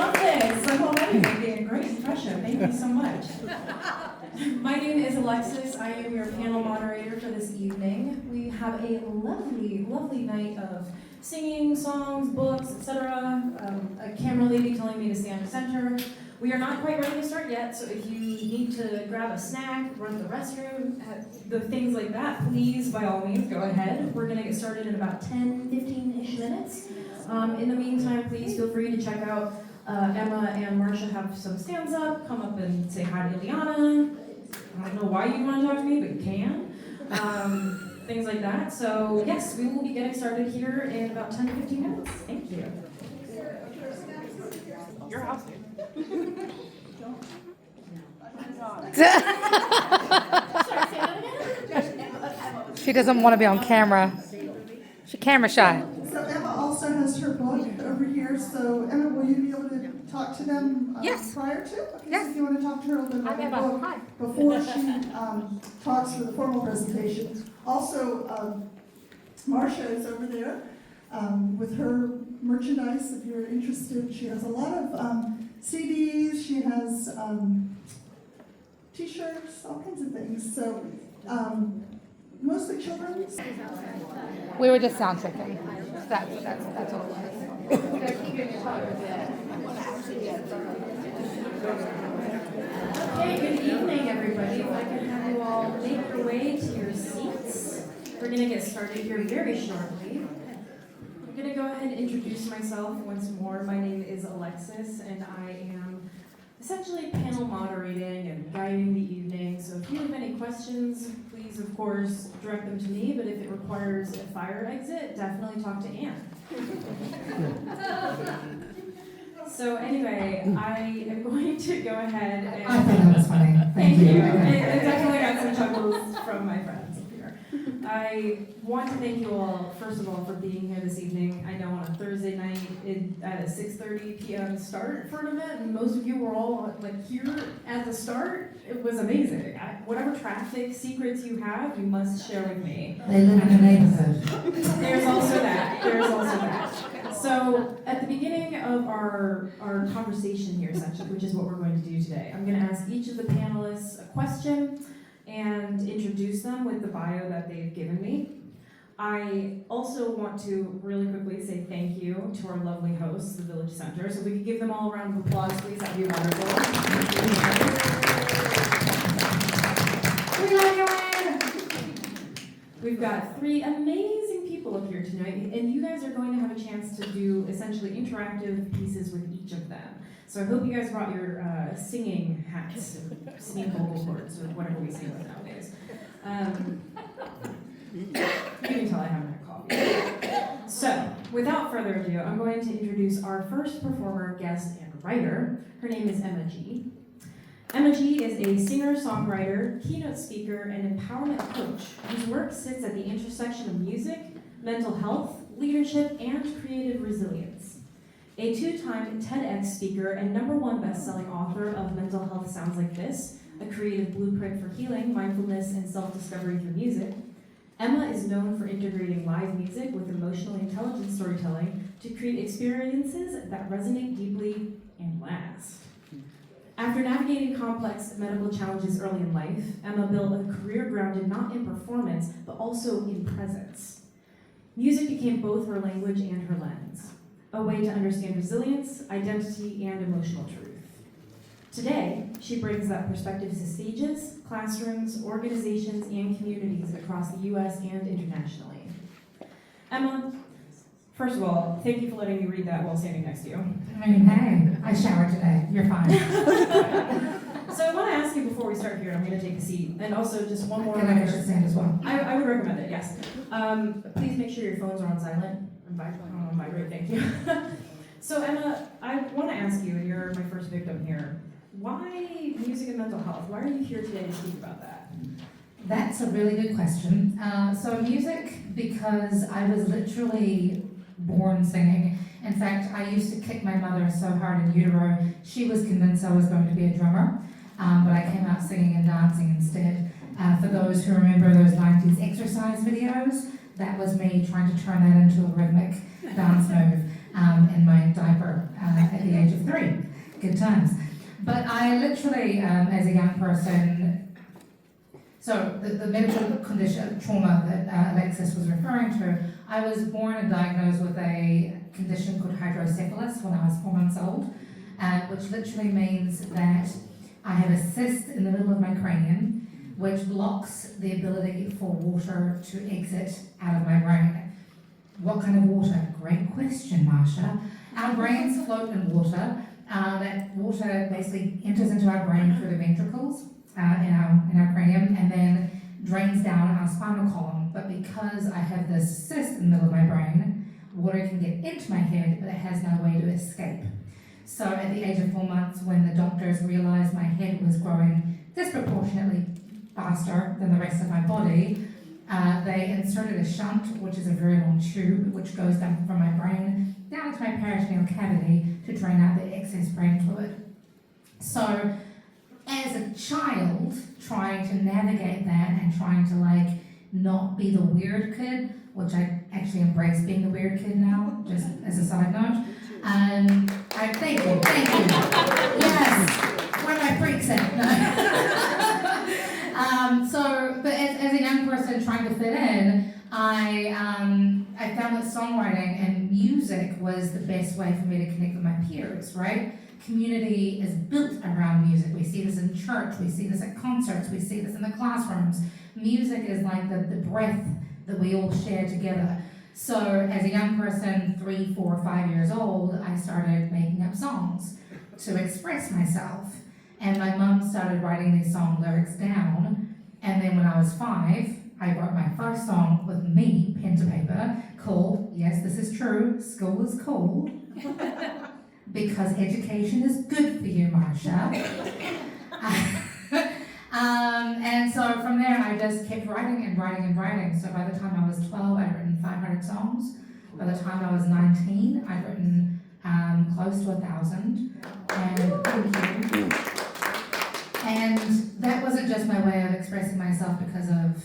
love this. I'm already making a great impression. Thank you so much. My name is Alexis. I am your panel moderator for this evening. We have a lovely, lovely night of singing, songs, books, etc. A camera lady telling me to stand center. We are not quite ready to start yet, so if you need to grab a snack, run to the restroom, the things like that, please, by all means, go ahead. We're going to get started in about 10, 15-ish minutes. In the meantime, please feel free to check out Emma and Marsha have some stands up. Come up and say hi to Iliana. I don't know why you want to talk to me, but you can. Things like that. So yes, we will be getting started here in about 10 to 15 minutes. Thank you. Your house, dude. She doesn't want to be on camera. She's camera shy. So Emma also has her book over here. So Emma, will you be able to talk to them Yes. prior to? Okay, Yes. So if you want to talk to her a little bit Hi, about Emma. the book Hi. before she talks for the formal presentation. Also, Marsha is over there with her merchandise. If you're interested, she has a lot of CDs. She has T-shirts, all kinds of things. So mostly children's. We were just sound checking. That's all. Okay, good evening, everybody. If I can have you all make your way to your seats. We're going to get started here very shortly. I'm going to go ahead and introduce myself once more. My name is Alexis, and I am essentially panel moderating and guiding the evening. So if you have any questions, please, of course, direct them to me. But if it requires a fire exit, definitely talk to Anne. So anyway, I am going to go ahead and... I thought that was funny. Thank you. I definitely got some chuckles from my friends up here. I want to thank you all, first of all, for being here this evening. I know on a Thursday night at a 6:30 p.m. start for an event, and most of you were all like here at the start. It was amazing. Whatever traffic secrets you have, you must share with me. They live in a neighborhood. There's also that. So at the beginning of our conversation here section, which is what we're going to do today, I'm going to ask each of the panelists a question and introduce them with the bio that they've given me. I also want to really quickly say thank you to our lovely hosts, the Village Center. So if we could give them all a round of applause, please, that'd be wonderful. We've got 3 amazing people up here tonight, and you guys are going to have a chance to do essentially interactive pieces with each of them. So I hope you guys brought your singing hats, and singing vocal cords, or whatever we sing with nowadays. You can tell I haven't had coffee. So, without further ado, I'm going to introduce our first performer, guest, and writer. Her name is Emma G. Emma G is a singer-songwriter, keynote speaker, and empowerment coach whose work sits at the intersection of music, mental health, leadership, and creative resilience. A 2-time TEDx speaker and #1 best-selling author of Mental Health Sounds Like This, a creative blueprint for healing, mindfulness, and self-discovery through music, Emma is known for integrating live music with emotionally intelligent storytelling to create experiences that resonate deeply and last. After navigating complex medical challenges early in life, Emma built a career grounded not in performance, but also in presence. Music became both her language and her lens, a way to understand resilience, identity, and emotional truth. Today, she brings that perspective to stages, classrooms, organizations, and communities across the U.S. and internationally. Emma, first of all, thank you for letting me read that while standing next to you. I mean, hey, I showered today. You're fine. So I want to ask you before we start here, I'm going to take a seat, and also just one more I feel like I should stand as well. I would recommend it, yes. Please make sure your phones are on silent. On vibrate, thank you. So Emma, I want to ask you, and you're my first victim here, why music and mental health? Why are you here today to speak about that? That's a really good question. So music, because I was literally born singing. In fact, I used to kick my mother so hard in utero, she was convinced I was going to be a drummer, but I came out singing and dancing instead. For those who remember those 90s exercise videos, that was me trying to turn that into a rhythmic dance move in my diaper at the age of 3. Good times. But I literally, as a young person, so the medical condition, trauma that Alexis was referring to, I was born and diagnosed with a condition called hydrocephalus when I was 4 months old, which literally means that I have a cyst in the middle of my cranium, which blocks the ability for water to exit out of my brain. What kind of water? Great question, Marsha. Our brains float in water. That water basically enters into our brain through the ventricles in our cranium and then drains down our spinal column. But because I have this cyst in the middle of my brain, water can get into my head, but it has no way to escape. So at the age of 4 months, when the doctors realized my head was growing disproportionately faster than the rest of my body, they inserted a shunt, which is a very long tube, which goes down from my brain down to my peritoneal cavity to drain out the excess brain fluid. So as a child, trying to navigate that and trying to not be the weird kid, which I actually embrace being the weird kid now, just as a side note. Thank you. Yes, where are my freaks at? No. But as a young person trying to fit in, I found that songwriting and music was the best way for me to connect with my peers, right? Community is built around music. We see this in church, we see this at concerts, we see this in the classrooms. Music is like the breath that we all share together. So as a young person, 3, 4, 5 years old, I started making up songs to express myself. And my mum started writing these song lyrics down. And then when I was 5, I wrote my first song with me, pen to paper, called, yes, this is true, School is Cool, because education is good for you, Marsha. And so from there, I just kept writing and writing and writing. So by the time I was 12, I'd written 500 songs. By the time I was 19, I'd written close to 1,000. And thank you. And that wasn't just my way of expressing myself because of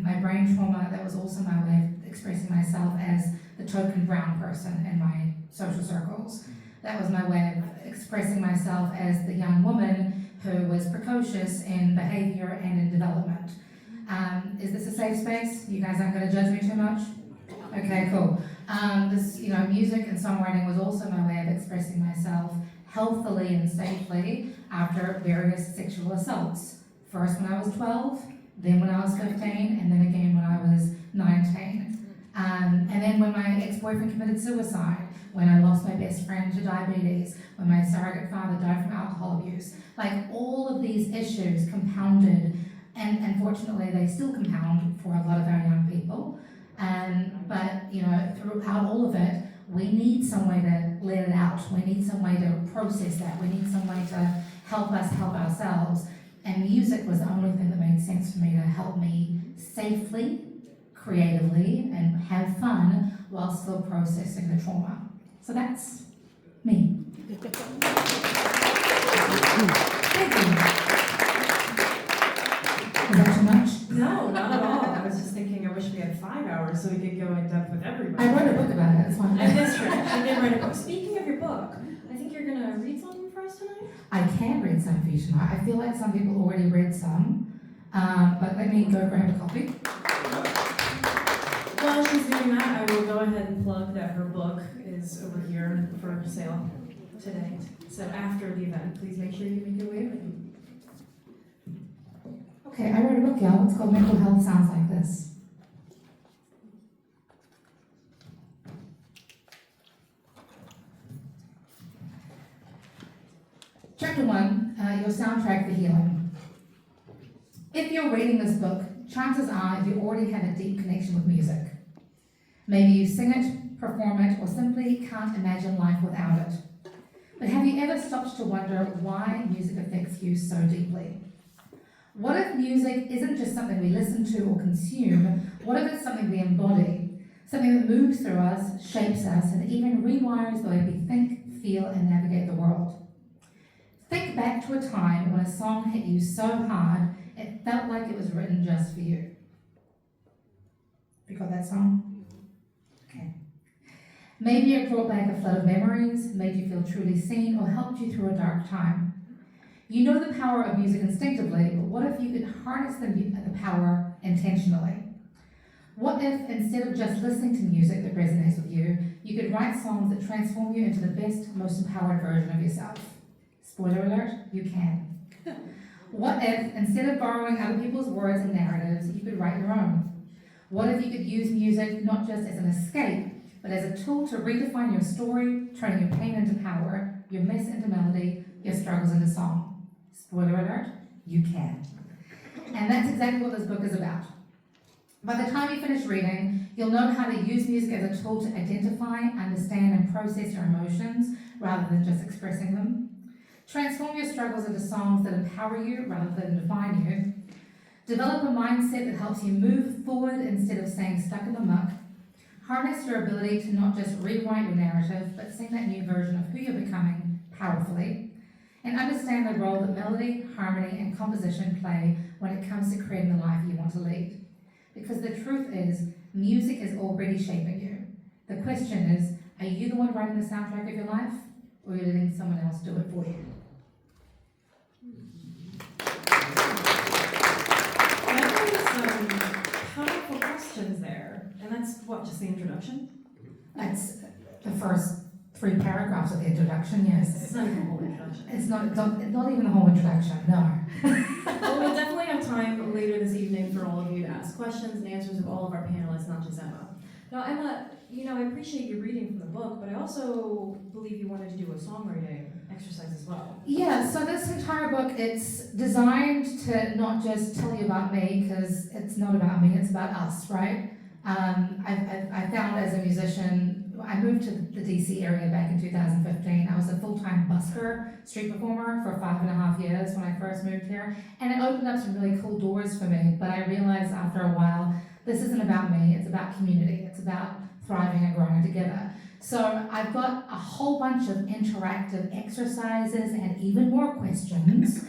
my brain trauma. That was also my way of expressing myself as the token brown person in my social circles. That was my way of expressing myself as the young woman who was precocious in behavior and in development. Is this a safe space? You guys aren't going to judge me too much? Okay, cool. Music and songwriting was also my way of expressing myself healthily and safely after various sexual assaults. First when I was 12, then when I was 15, and then again when I was 19. And then when my ex-boyfriend committed suicide, when I lost my best friend to diabetes, when my surrogate father died from alcohol abuse. All of these issues compounded, and unfortunately they still compound for a lot of our young people. But throughout all of it, we need some way to let it out. We need some way to process that. We need some way to help us help ourselves. And music was the only thing that made sense for me to help me safely, creatively, and have fun while still processing the trauma. So that's me. Thank you. Is that too much? No, not at all. I was just thinking, I wish we had 5 hours so we could go in depth with everybody. I wrote a book about it. It's fine. That's true. You did write a book. Speaking of your book, I think you're gonna read something for us tonight. I can read some for you tonight. I feel like some people already read some, but let me go grab a copy. While she's doing that, I will go ahead and plug that her book is over here for sale today. So after the event, please make sure you make your way with me. Okay, I wrote a book, y'all. It's called Mental Health Sounds Like This. Chapter 1, your soundtrack for healing. If you're reading this book, chances are you already have a deep connection with music. Maybe you sing it, perform it, or simply can't imagine life without it. But have you ever stopped to wonder why music affects you so deeply? What if music isn't just something we listen to or consume? What if it's something we embody? Something that moves through us, shapes us, and even rewires the way we think, feel, and navigate the world. Think back to a time when a song hit you so hard, it felt like it was written just for you. You got that song? Okay. Maybe it brought back a flood of memories, made you feel truly seen, or helped you through a dark time. You know the power of music instinctively, but what if you could harness the power intentionally? What if, instead of just listening to music that resonates with you, you could write songs that transform you into the best, most empowered version of yourself? Spoiler alert, you can. What if, instead of borrowing other people's words and narratives, you could write your own? What if you could use music not just as an escape, but as a tool to redefine your story, turning your pain into power, your mess into melody, your struggles into song? Spoiler alert, you can. And that's exactly what this book is about. By the time you finish reading, you'll know how to use music as a tool to identify, understand, and process your emotions rather than just expressing them. Transform your struggles into songs that empower you rather than define you. Develop a mindset that helps you move forward instead of staying stuck in the muck. Harness your ability to not just rewrite your narrative, but sing that new version of who you're becoming powerfully. And understand the role that melody, harmony, and composition play when it comes to creating the life you want to lead. Because the truth is, music is already shaping you. The question is, are you the one writing the soundtrack of your life, or are you letting someone else do it for you? That was some powerful questions there. And that's what, just the introduction? That's the first 3 paragraphs of the introduction, yes. It's not even the whole introduction. It's not even the whole introduction, no. Well, we'll definitely have time later this evening for all of you to ask questions and answers of all of our panelists, not just Emma. Now, Emma, I appreciate you reading from the book, but I also believe you wanted to do a songwriting exercise as well. Yeah, so this entire book, it's designed to not just tell you about me, because it's not about me, it's about us, right? I found as a musician, I moved to the DC area back in 2015. I was a full-time busker, street performer for 5.5 years when I first moved here, and it opened up some really cool doors for me, but I realized after a while, this isn't about me, it's about community, it's about thriving and growing together. So I've got a whole bunch of interactive exercises and even more questions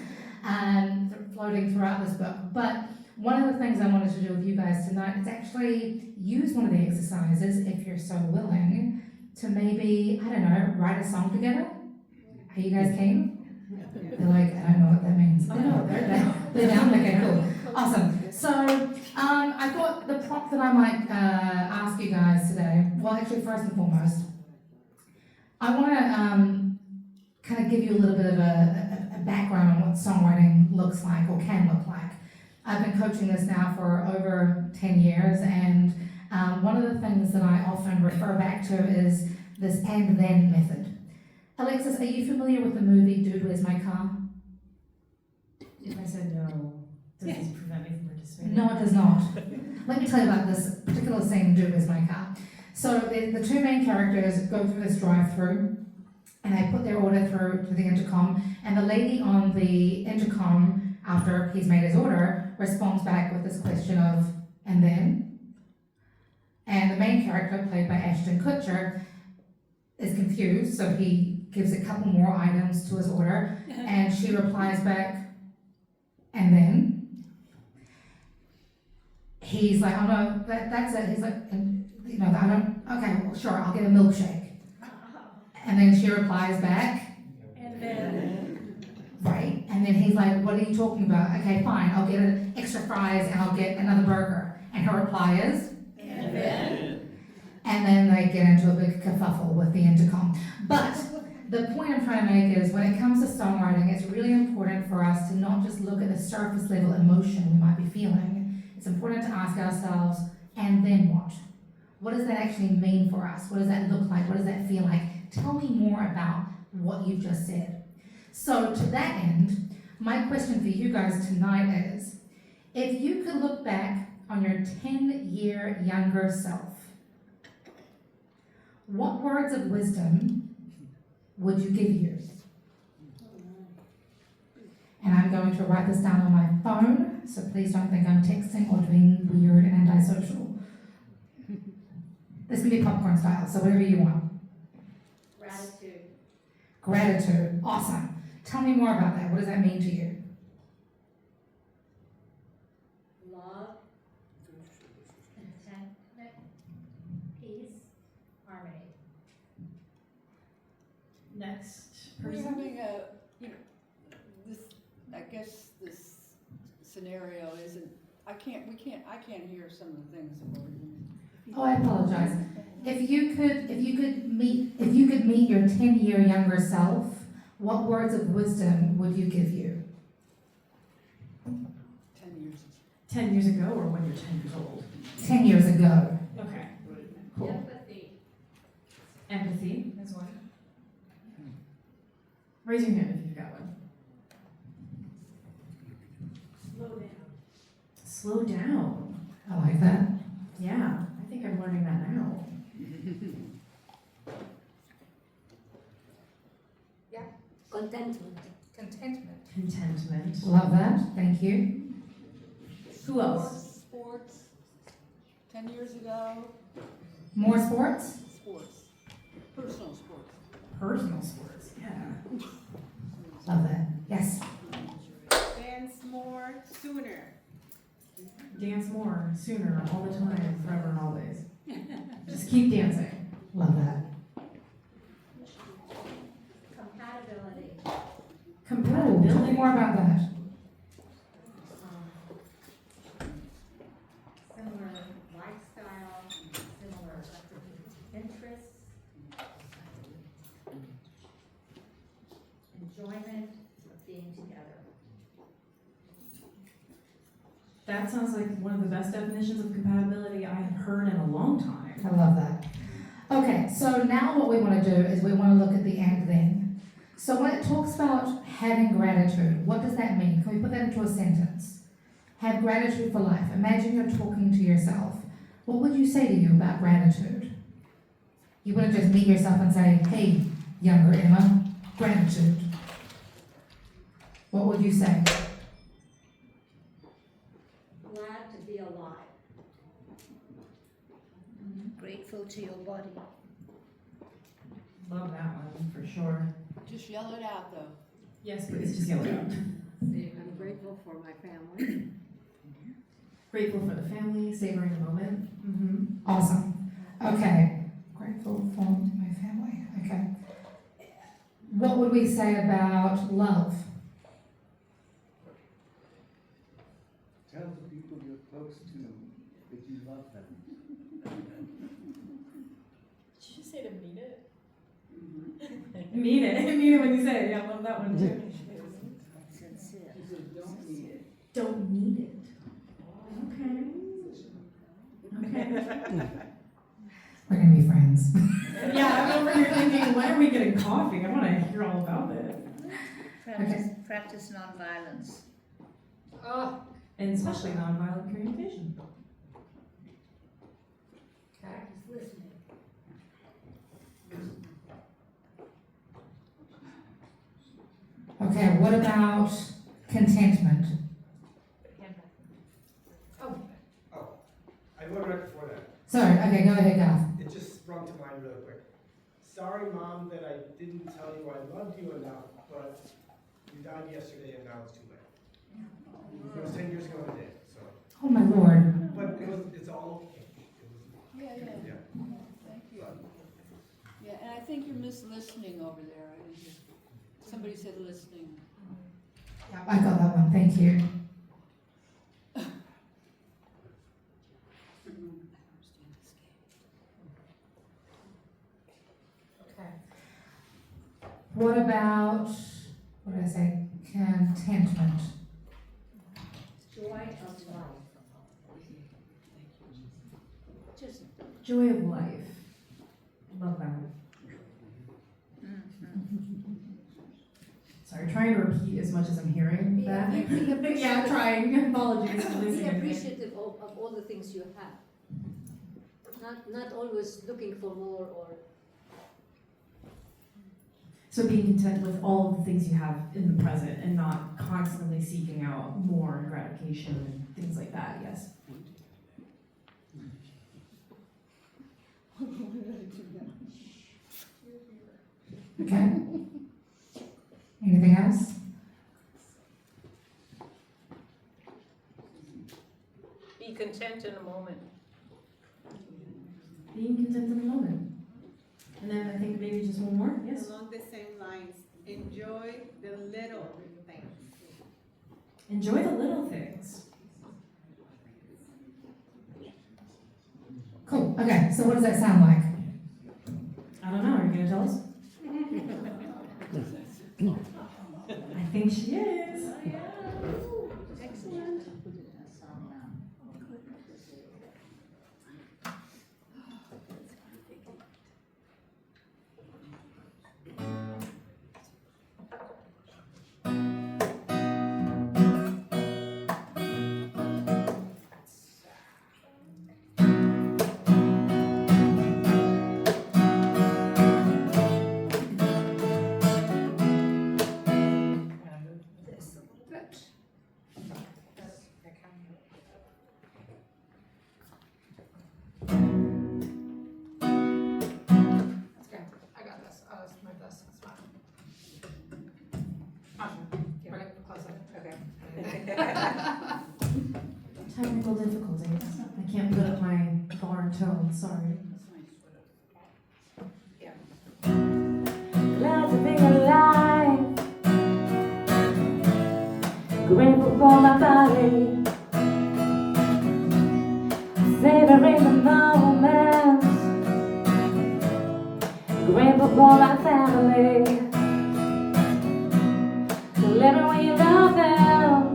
floating throughout this book. But one of the things I wanted to do with you guys tonight is actually use one of the exercises, if you're so willing, to maybe, I don't know, write a song together. Are you guys keen? They're like, I don't know what that means. Oh, no, They're down? Okay, cool. Awesome. So I thought the prompt that I might ask you guys today, well, actually, first and foremost, I want to kind of give you a little bit of a background on what songwriting looks like or can look like. I've been coaching this now for over 10 years, and one of the things that I often refer back to is this and then method. Alexis, are you familiar with the movie Dude, Where's My Car? If I said no, does this prevent me from participating? No, it does not. Let me tell you about this particular scene in Dude, Where's My Car. So the 2 main characters go through this drive-through, and they put their order through to the intercom, and the lady on the intercom, after he's made his order, responds back with this question of, and then? And the main character, played by Ashton Kutcher, is confused, so he gives a couple more items to his order, and she replies back, and then? He's like, oh no, that's it. He's like, I don't, okay, well, sure, I'll get a milkshake. And then she replies back, And then? right, and then he's like, what are you talking about? Okay, fine, I'll get an extra fries and I'll get another burger. And her reply is, And then? and then they get into a big kerfuffle with the intercom. But the point I'm trying to make is when it comes to songwriting, it's really important for us to not just look at the surface level emotion we might be feeling. It's important to ask ourselves, and then what? What does that actually mean for us? What does that look like? What does that feel like? Tell me more about what you've just said. So to that end, my question for you guys tonight is, if you could look back on your 10-year younger self, what words of wisdom would you give you? And I'm going to write this down on my phone, so please don't think I'm texting or doing weird and antisocial. This can be popcorn style, so whatever you want. Gratitude. Gratitude, awesome. Tell me more about that. What does that mean to you? Love. Contentment. Peace. Harmony. We're person. having a, this, I guess this scenario isn't, I can't hear some of the things that we're doing. Oh, I apologize. If you could meet your 10-year younger self, what words of wisdom would you give you? 10 years. 10 years ago or when you're 10 years old? 10 years ago. Okay. Cool. Empathy. Empathy is one. Raise your hand if you've got one. Slow down. Slow down. I like that. Yeah, I think I'm learning that now. Contentment. Contentment. Contentment. Love that. Thank you. Who else? Sports. 10 years ago, More sports? sports. Personal sports. Personal sports. Yeah. Love that. Yes. Dance more sooner. Dance more, sooner, all the time, forever and always. Just keep dancing. Love that. Compatibility. Oh, tell me Compatibility. more about that. Similar lifestyle, similar interests. Enjoyment of being together. That sounds like one of the best definitions of compatibility I have heard in a long time. I love that. Okay, so now what we want to do is we want to look at the and then. So when it talks about having gratitude, what does that mean? Can we put that into a sentence? Have gratitude for life. Imagine you're talking to yourself. What would you say to you about gratitude? You wouldn't just meet yourself and say, hey, younger Emma, gratitude. What would you say? Glad to be alive. Grateful to your body. Love that one for sure. Just yell it out, though. Yes, please, just yell it out. I'm grateful for my family. Grateful for the family, savoring the moment. Mm-hmm. Awesome. Okay. Grateful for my family. Okay. What would we say about love? Tell the people you're close to that you love them. Did you say to mean it? Mean it. Mean it when you say it. Yeah, I love that one too. Sincere. She said, don't need it. Don't need it. Okay. Okay. We're gonna be friends. Yeah, I'm over here thinking, when are we getting coffee? I want to hear all about it. Practice nonviolence. Oh. And especially nonviolent communication. Practice listening. Okay, what about contentment? I wrote right before that. Sorry, okay, go ahead, Garth. It just sprung to mind really quick. Sorry, Mom, that I didn't tell you I loved you enough, but you died yesterday and now it's too late. It was 10 years ago today, so. Oh my lord. But it's all okay. Yeah. Thank you. Yeah, and I think you're listening over there. Somebody said listening. Yeah, I got that one, thank you. Okay. What about, what did I say? Contentment. Joy of life. Just Joy of life. Love that one. Sorry, trying to repeat as much as I'm hearing Be that. appreciative. Yeah, I'm trying. Apologies for be listening. appreciative of all the things you have. Not always looking for more or So being content with all of the things you have in the present and not constantly seeking out more and gratification and things like that, yes. Okay. Anything else? Be content in a moment. Being content in the moment. And then I think maybe just one more, yes? Along the same lines, enjoy the little things. Enjoy the little things. Cool. Okay, so what does that sound like? I don't know. Are you gonna tell us? I think she is. Excellent. This a little bit. That's good. I got this. I'll just move this. It's fine. Awesome. Bring it closer. Okay. Technical difficulties. I can't put up my bar and tone. Sorry. Glad to be alive. Grateful for my body. Savoring the moments. Grateful for my family. Living when you love them,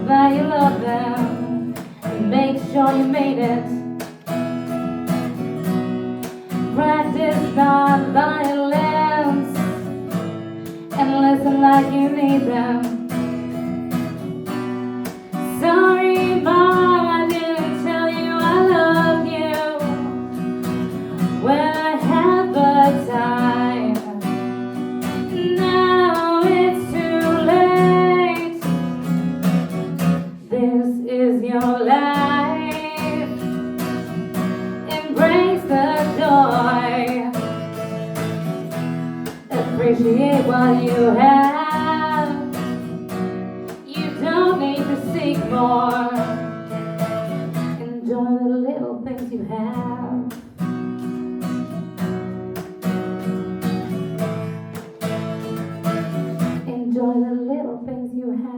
that you love them. Make sure you made it. Practice non-violence and listen like you need them. Sorry, Mom, I didn't tell you I love you when I had the time. Now it's too late. This is your life. Embrace the joy. Appreciate what you have. You don't need to seek more. Enjoy the little things you have. Enjoy the little things you have.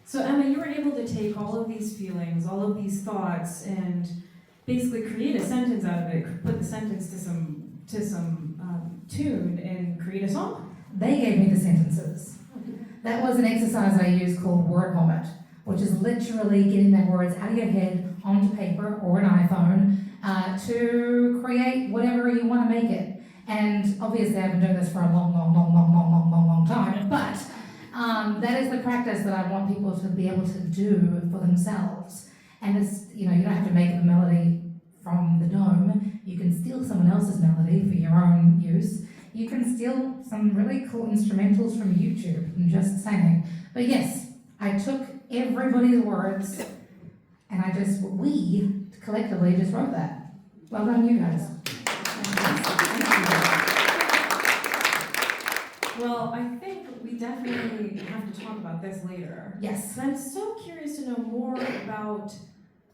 So Emma, you were able to take all of these feelings, all of these thoughts, and basically create a sentence out of it. Put the sentence to some tune and create a song. They gave me the sentences. That was an exercise I used called word vomit, which is literally getting the words out of your head onto paper or an iPhone to create whatever you want to make it. And obviously I've been doing this for a long time, but that is the practice that I want people to be able to do for themselves. And it's, you don't have to make the melody from the dome. You can steal someone else's melody for your own use. You can steal some really cool instrumentals from YouTube and just singing. But yes, I took everybody's words and we collectively just wrote that. Well done, you guys. Well, I think we definitely have to talk about this later. Yes. And I'm so curious to know more about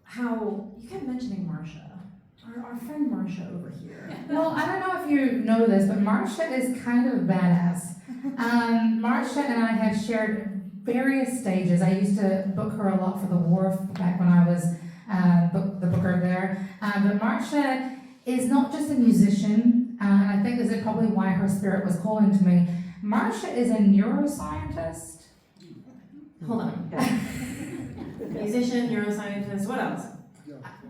how, you kept mentioning Marsha, our friend Marsha over here. Well, I don't know if you know this, but Marsha is kind of badass. Marsha and I have shared various stages. I used to book her a lot for the Wharf back when I was the booker there. But Marsha is not just a musician, and I think this is probably why her spirit was calling to me. Marsha is a neuroscientist. Hold on. Musician, neuroscientist, what else?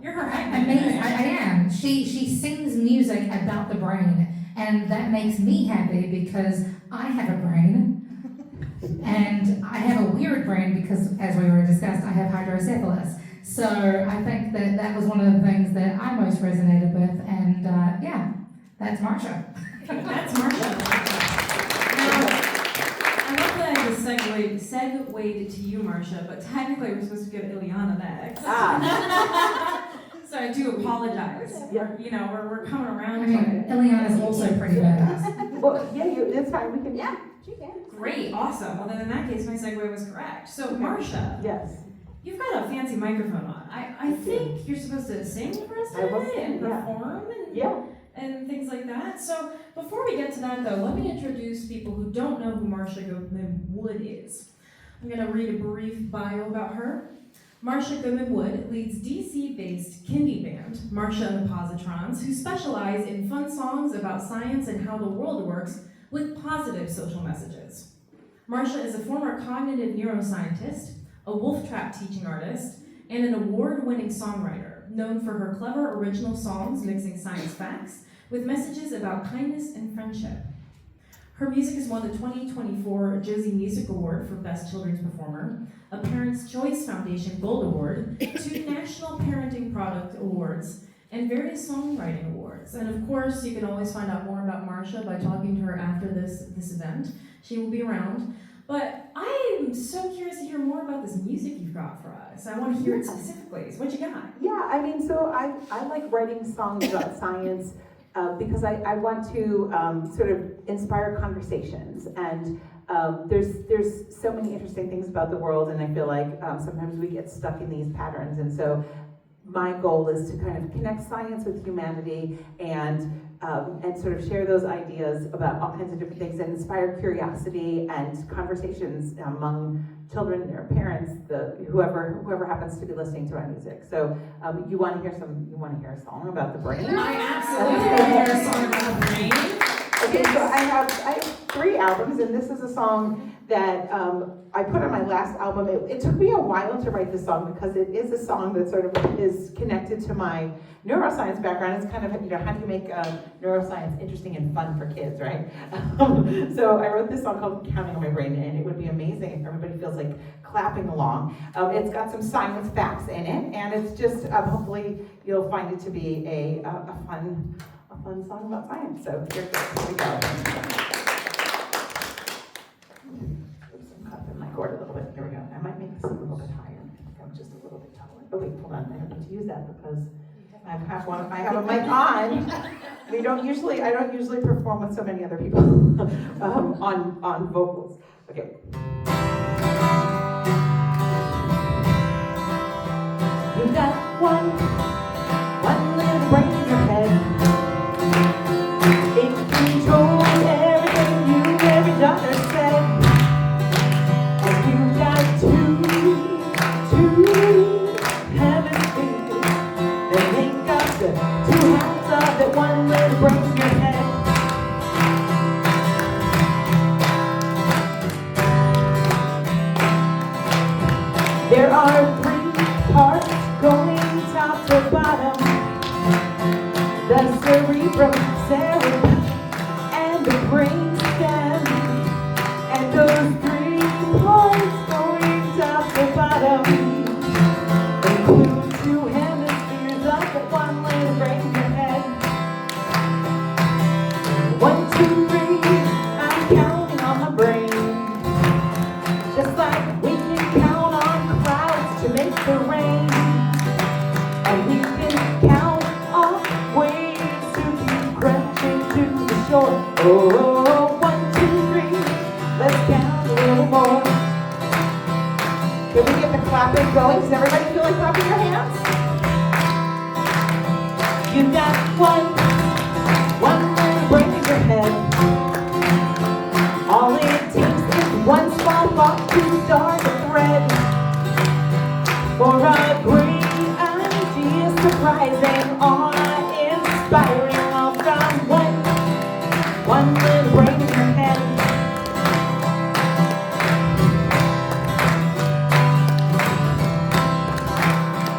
You're her I am. She sings music about the brain, and that makes me happy because I have a brain. And I have a weird brain because, as we already discussed, I have hydrocephalus. So I think that was one of the things that I most resonated with, and yeah, that's Marsha. That's Marsha. Now, I love that I just segued to you, Marsha, but technically we're supposed to go to Iliana next. So I do apologize. We're coming around. I mean, Iliana's also pretty badass. Well, yeah, it's fine. We can. Yeah, she can. Great, awesome. Well, then in that case, my segue was correct. So, Marsha, Yes. you've got a fancy microphone on. I think you're supposed to sing for us I will today sing, and yeah. perform and, Yeah. and things like that. So before we get to that though, let me introduce people who don't know who Marsha Goodman-Wood is. I'm going to read a brief bio about her. Marsha Goodman-Wood leads DC-based kindie band, Marsha and the Positrons, who specialize in fun songs about science and how the world works with positive social messages. Marsha is a former cognitive neuroscientist, a wolf trap teaching artist, and an award-winning songwriter, known for her clever original songs mixing science facts with messages about kindness and friendship. Her music has won the 2024 Josie Music Award for Best Children's Performer, a Parents' Choice Foundation Gold Award, 2 National Parenting Product Awards, and various songwriting awards. And of course, you can always find out more about Marsha by talking to her after this event. She will be around. But I'm so curious to hear more about this music you've got for us. I want to hear it specifically. So what you got? Yeah, I mean, so I like writing songs about science because I want to sort of inspire conversations. And there's so many interesting things about the world, and I feel like sometimes we get stuck in these patterns. And so my goal is to kind of connect science with humanity and sort of share those ideas about all kinds of different things and inspire curiosity and conversations among children and their parents, whoever happens to be listening to my music. So you want to hear a song about the brain? I absolutely want to hear a song about the brain. Okay, so I have 3 albums, and this is a song that I put on my last album. It took me a while to write this song because it is a song that sort of is connected to my neuroscience background. It's kind of, how do you make neuroscience interesting and fun for kids, right? So I wrote this song called Counting on My Brain, and it would be amazing if everybody feels like clapping along. It's got some science facts in it, and it's just, hopefully you'll find it to be a fun song about science. So here we go. Oops, I'm cutting my cord a little bit. There we go. I might make this a little bit higher. I think I'm just a little bit taller. Oh wait, hold on. I don't need to use that because I have a mic on. I don't usually perform with so many other people on vocals. Okay. You got one little brain in your head. It controls everything you every doctor said. And you got two hemispheres that make up the 2 halves of that one little brain in your head. There are 3 parts going top to bottom: the cerebrum, cerebellum, and the brain stem. And those 3 parts going top to bottom include 2 hemispheres of the one little brain in your head. 1, 2, 3, I'm counting on my brain. Just like we can count on clouds to make the rain, and we can count on waves to keep crashing to the shore. Oh, 1, 2, 3, let's count a little more. Can we get the clapping going? Does everybody feel like clapping your hands? You got one little brain in your head. All it takes is one small thought to start a thread for a great idea, surprising or inspiring, all from one little brain in your head.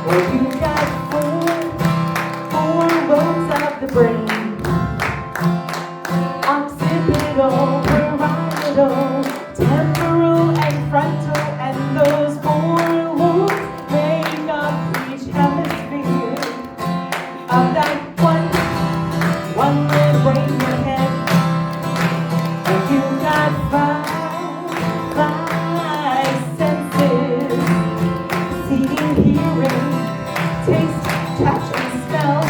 Well, you got four lobes of the brain: occipital, parietal, temporal, and frontal. And those 4 lobes make up each hemisphere of that one little brain in your head. And you got five senses: seeing, hearing, taste, touch, and smell.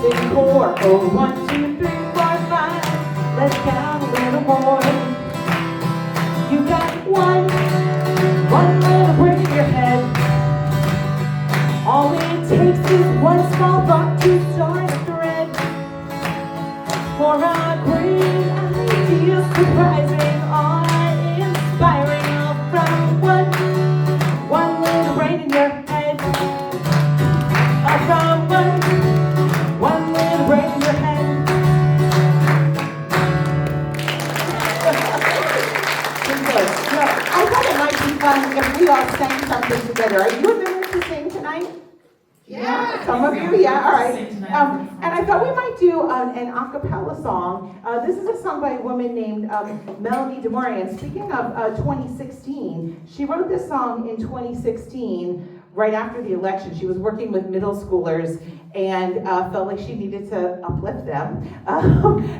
Sing 4, oh, 1, 2, 3, 4, 5. Let's count a little more. You got one little brain in your head. All it takes is one small thought to start a thread for a great idea, surprising, awe-inspiring, all from one little brain in your head. All from one little brain in your head. So, I thought it might be fun if we all sang something together. Are you available to sing tonight? Yeah, some of you, yeah, all right. And I thought we might do an a cappella song. This is a song by a woman named Melanie DeMoray. And speaking of 2016, she wrote this song in 2016, right after the election. She was working with middle schoolers and felt like she needed to uplift them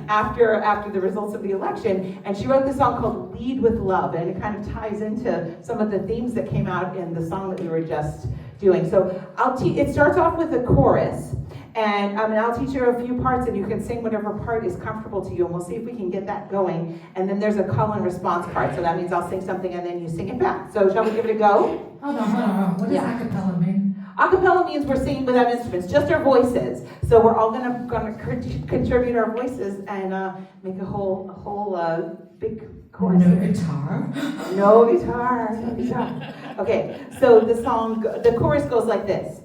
after the results of the election. And she wrote this song called Lead with Love, and it kind of ties into some of the themes that came out in the song that we were just doing. So it starts off with a chorus, and I'll teach you a few parts, and you can sing whatever part is comfortable to you, and we'll see if we can get that going. And then there's a call and response part, so that means I'll sing something and then you sing it back. So shall we give it a go? Hold on. What does a cappella mean? A cappella means we're singing without instruments, just our voices. So we're all gonna contribute our voices and make a whole big chorus. No guitar? No guitar. Okay, so the chorus goes like this.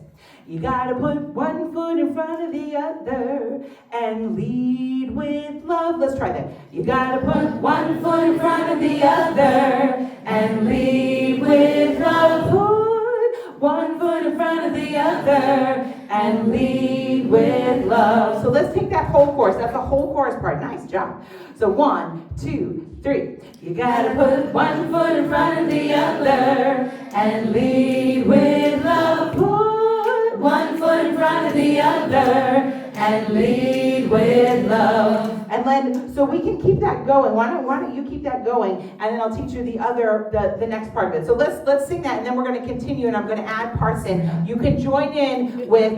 You gotta put one foot in front of the other and lead with love. Let's try that. You gotta put one foot in front of the other and lead with love. Put one foot in front of the other and lead with love. So let's take that whole chorus. That's the whole chorus part. Nice job. So 1, 2, 3. You gotta put one foot in front of the other and lead with love. Put one foot in front of the other and lead with love. And then, so we can keep that going. Why don't you keep that going, and then I'll teach you the next part of it. So let's sing that, and then we're going to continue, and I'm going to add parts in. You can join in with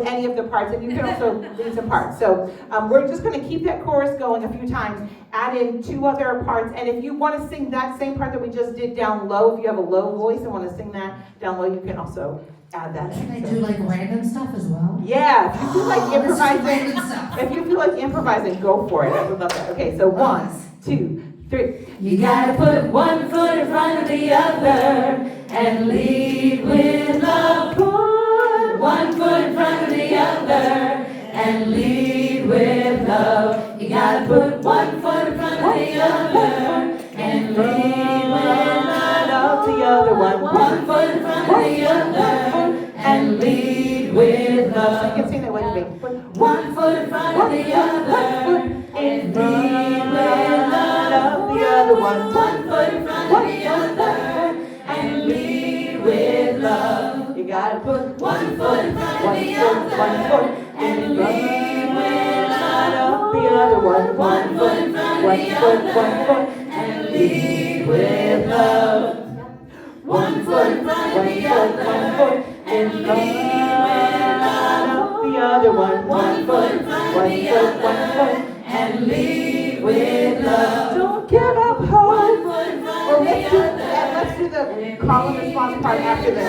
any of the parts, and you can also lead some parts. So we're just going to keep that chorus going a few times, add in 2 other parts, and if you want to sing that same part that we just did down low, if you have a low voice and want to sing that down low, you can also add that. Can I do like random stuff as well? Yeah, if you feel like improvising, go for it. I would love that. Okay, so 1, 2, 3. You gotta put one foot in front of the other and lead with love. Put one foot in front of the other and lead with love. You gotta put one foot in front of the other and lead with love. The other one foot in front of the other and lead with love. So you can sing that with me. One foot in front of the other and lead with love. The other one foot in front of the other and lead with love. You gotta put one foot in front of the other and lead with love. The other one foot in front of the other and lead with love. One foot in front of the other and lead with love. The other one foot in front of the other and lead with love. Don't give up hope. Or let's do the call and response part after this.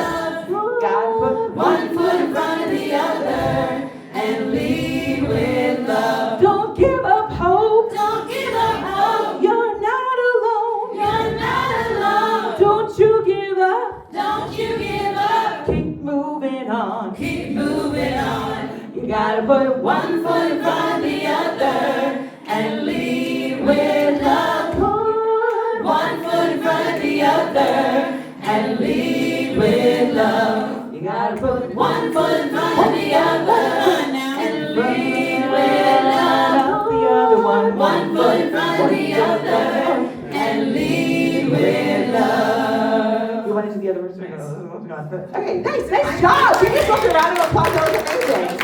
God put one foot in front of the other and lead with love. Don't give up hope. Don't give up hope. You're not alone. You're not alone. Don't you give up. Don't you give up. Keep moving on. Keep moving on. You gotta put one foot in front of the other and lead with love. Put one foot in front of the other and lead with love. You gotta put one foot in front of the other and lead with love. The other one foot in front of the other and lead with love. You want to do the other verse? Okay, nice job. Give yourself a round of applause. That was amazing.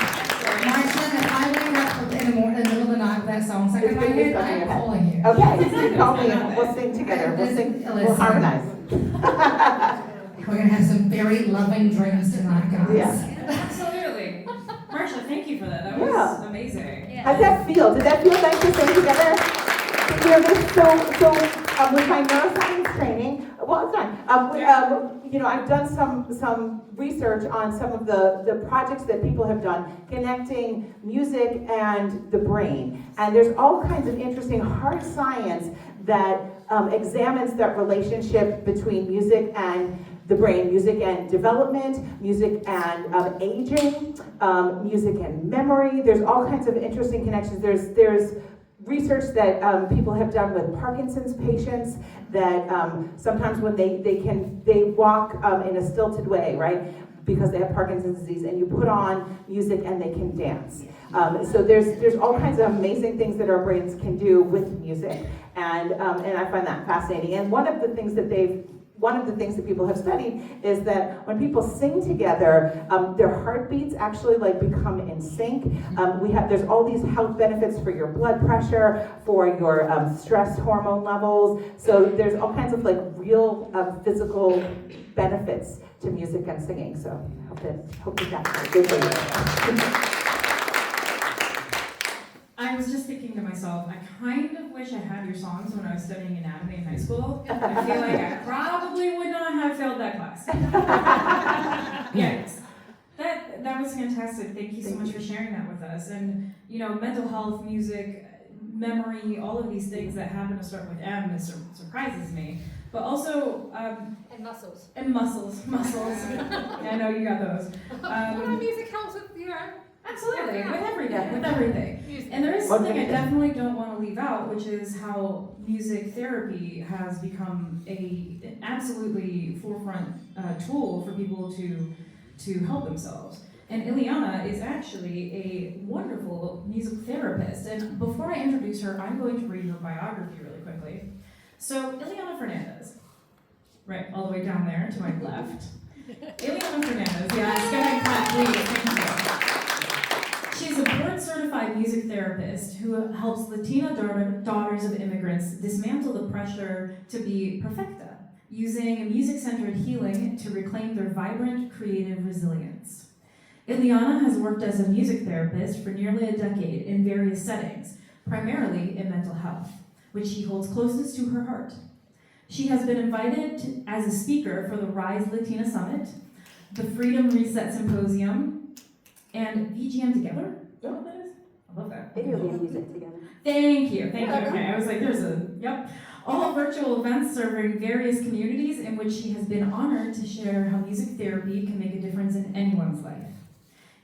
Marsha, if I wake up in the middle of the night with that song stuck in my head, I'm calling you. Okay, so you call me and we'll sing together. We'll harmonize. We're going to have some very loving dreams tonight, guys. Yeah. Absolutely. Marsha, thank you for that. That was Yeah. amazing. How'd that feel? Did that feel nice to sing together? To hear this? So with my neuroscience training, well, it's fine. I've done some research on some of the projects that people have done connecting music and the brain. And there's all kinds of interesting hard science that examines that relationship between music and the brain, music and development, music and aging, music and memory. There's all kinds of interesting connections. There's research that people have done with Parkinson's patients that sometimes when they walk in a stilted way, right? Because they have Parkinson's disease, and you put on music and they can dance. So there's all kinds of amazing things that our brains can do with music, and I find that fascinating. And one of the things that people have studied is that when people sing together, their heartbeats actually become in sync. There's all these health benefits for your blood pressure, for your stress hormone levels. So there's all kinds of real physical benefits to music and singing. So I hope that's good for you. I was just thinking to myself, I kind of wish I had your songs when I was studying anatomy in high school. I feel like I probably would not have failed that class. Yes. That was fantastic. Thank you so much for sharing that with us. And, mental health, music, memory, all of these things that happen to start with M surprises me. But also... and muscles. And muscles. Yeah, I know you got those. Music helps with your... Absolutely, with everything. And there is something I definitely don't want to leave out, which is how music therapy has become an absolutely forefront tool for people to help themselves. And Iliana is actually a wonderful music therapist. And before I introduce her, I'm going to read her biography really quickly. So, Iliana Fernandez, right, all the way down there to my left. Iliana Fernandez, yes, go ahead and clap, please. Thank you. She's a board-certified music therapist who helps Latina daughters of immigrants dismantle the pressure to be perfecta, using music-centered healing to reclaim their vibrant, creative resilience. Iliana has worked as a music therapist for nearly a decade in various settings, primarily in mental health, which she holds closest to her heart. She has been invited as a speaker for the Rise Latina Summit, the Freedom Reset Symposium, and VGM Together? Is that what that is? I love that. Video game music together. Thank you. Okay, I was like, yep. All virtual events serving various communities in which she has been honored to share how music therapy can make a difference in anyone's life.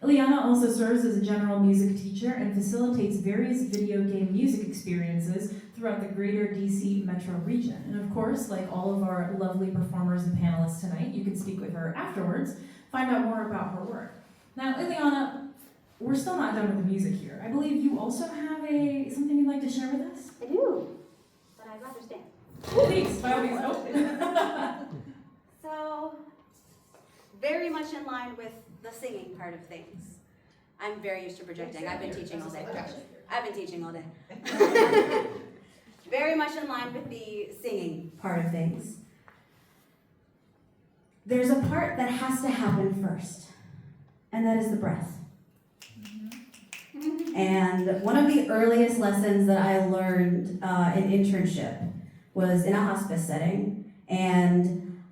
Iliana also serves as a general music teacher and facilitates various video game music experiences throughout the greater DC metro region. And of course, like all of our lovely performers and panelists tonight, you can speak with her afterwards, find out more about her work. Now, Iliana, we're still not done with the music here. I believe you also have something you'd like to share with us? I do, but I'd rather stand. Please, by all means. So, very much in line with the singing part of things. I'm very used to projecting. I've been teaching all day. Very much in line with the singing part of things. There's a part that has to happen first, and that is the breath. And one of the earliest lessons that I learned in internship was in a hospice setting, and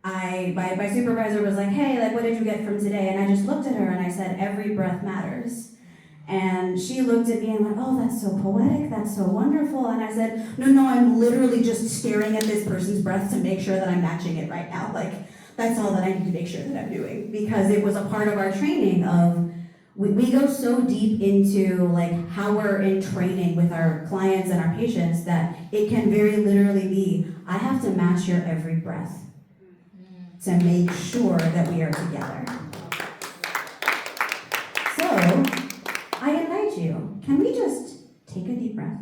my supervisor was like, hey, what did you get from today? And I just looked at her and I said, every breath matters. And she looked at me and went, oh, that's so poetic, that's so wonderful. And I said, no, I'm literally just staring at this person's breath to make sure that I'm matching it right now. That's all that I need to make sure that I'm doing. Because it was a part of our training of, we go so deep into how we're in training with our clients and our patients that it can very literally be, I have to match your every breath to make sure that we are together. So, I invite you, can we just take a deep breath?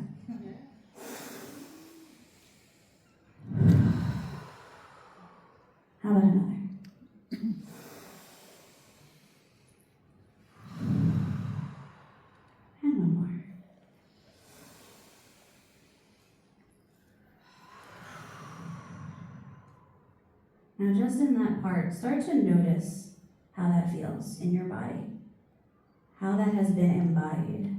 How about another? And one more. Now just in that part, start to notice how that feels in your body. how that has been embodied.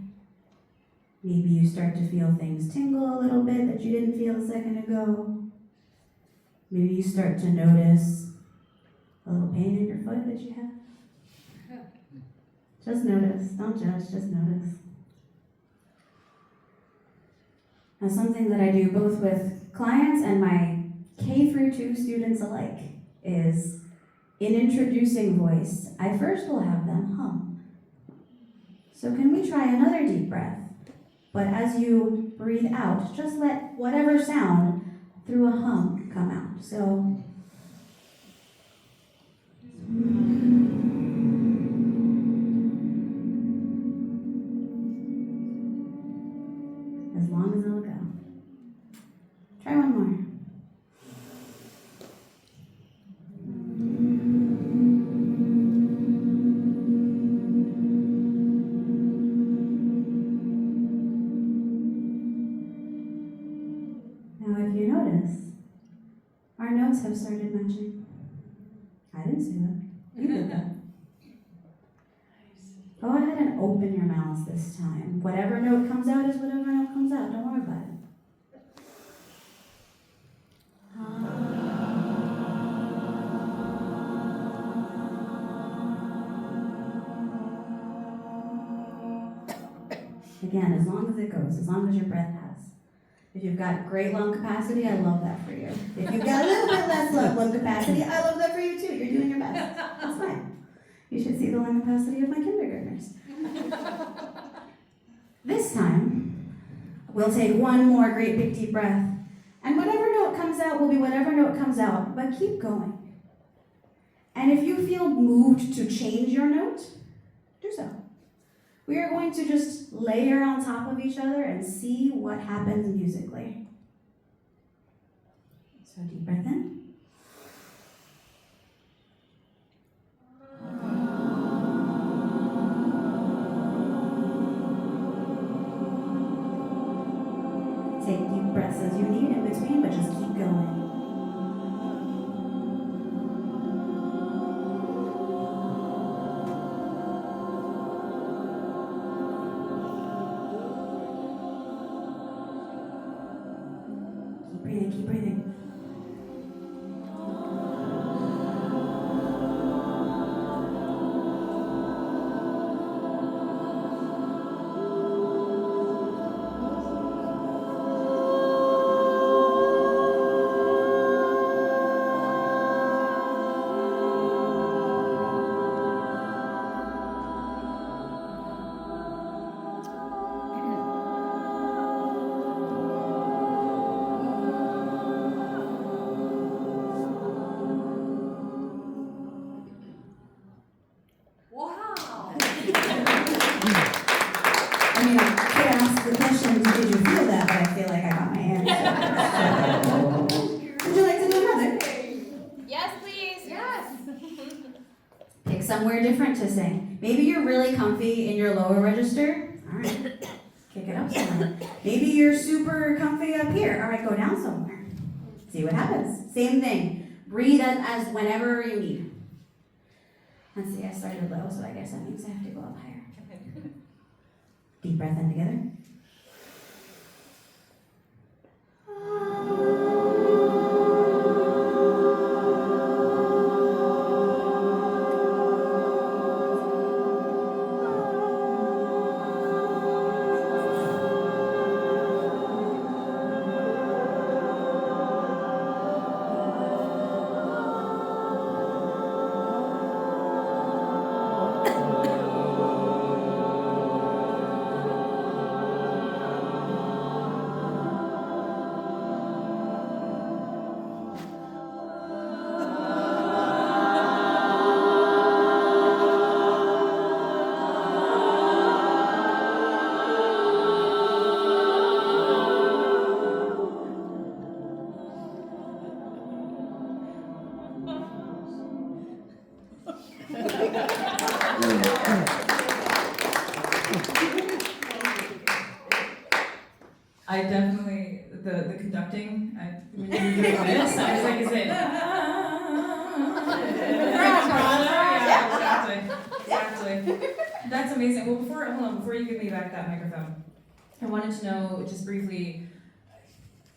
Maybe you start to feel things tingle a little bit that you didn't feel a second ago. Maybe you start to notice a little pain in your foot that you have. Just notice, don't judge, just notice. Now, something that I do both with clients and my K through 2 students alike is, in introducing voice, I first will have them hum. So can we try another deep breath? But as you breathe out, just let whatever sound through a hum come out. So, as long as it'll go. Try one more. Now, if you notice, our notes have started matching. I didn't say that. You did that. Go ahead and open your mouths this time. Whatever note comes out is whatever note comes out. Don't worry about it. Again, as long as it goes, as long as your breath has. If you've got great lung capacity, I love that for you. If you've got a little bit less lung capacity, I love that for you too. You're doing your best. That's fine. You should see the lung capacity of my kindergartners. This time, we'll take one more great big deep breath, and whatever note comes out will be whatever note comes out, but keep going. And if you feel moved to change your note, do so. We are going to just layer on top of each other and see what happens musically. So deep breath in. Take deep breaths as you need in between, but just keep going. Keep breathing. I mean, I could ask the question, did you feel that? But I feel like I got my answer. Would you like to do another? Yes, please. Yes. Pick somewhere different to sing. Maybe you're really comfy in your lower register. All right, kick it up somewhere. Maybe you're super comfy up here. All right, go down somewhere. See what happens. Same thing. Breathe as whenever you need. Let's see, I started low, so I guess that means I have to go up higher. Deep breath in together. I definitely, the conducting, when you were doing this, I was like, is it? Yeah, exactly. That's amazing. Well, before you give me back that microphone, I wanted to know just briefly,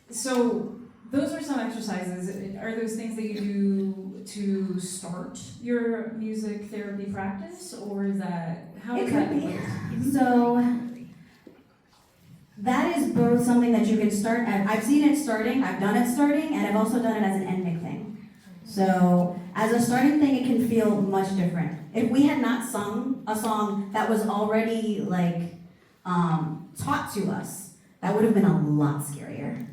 so those are some exercises. Are those things that you do to start your music therapy practice, or is that, how is that? It could be. So that is both something that you can start. I've seen it starting, I've done it starting, and I've also done it as an ending thing. So as a starting thing, it can feel much different. If we had not sung a song that was already like taught to us, that would have been a lot scarier.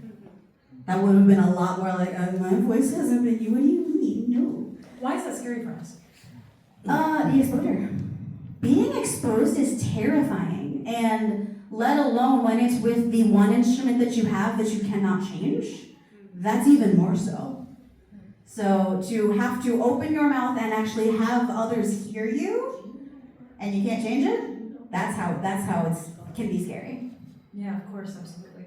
That would have been a lot more like, my voice hasn't been, what do you mean? No. Why is that scary for us? The exposure. Being exposed is terrifying, and let alone when it's with the one instrument that you have that you cannot change, that's even more so. So to have to open your mouth and actually have others hear you, and you can't change it, that's how it can be scary. Yeah, of course, absolutely.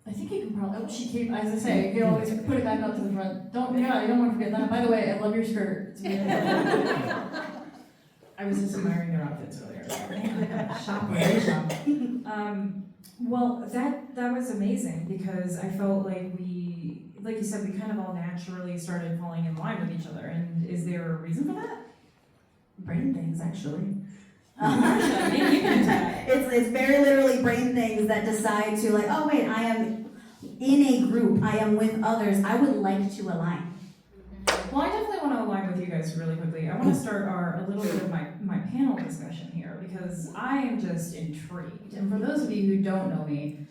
I think you can probably, She keep, as I say, you always put it back up to the front. You don't want to forget that. By the way, I love your skirt. It's really I was just admiring their outfits earlier. Shop where they shop. Well, that was amazing because I felt like we, like you said, we kind of all naturally started falling in line with each other. And is there a reason for that? Brain things, actually. Maybe you can do that. It's very literally brain things that decide to like, oh wait, I am in a group, I am with others, I would like to align. Well, I definitely want to align with you guys really quickly. I want to start a little bit of my panel discussion here because I am just intrigued. And for those of you who don't know me,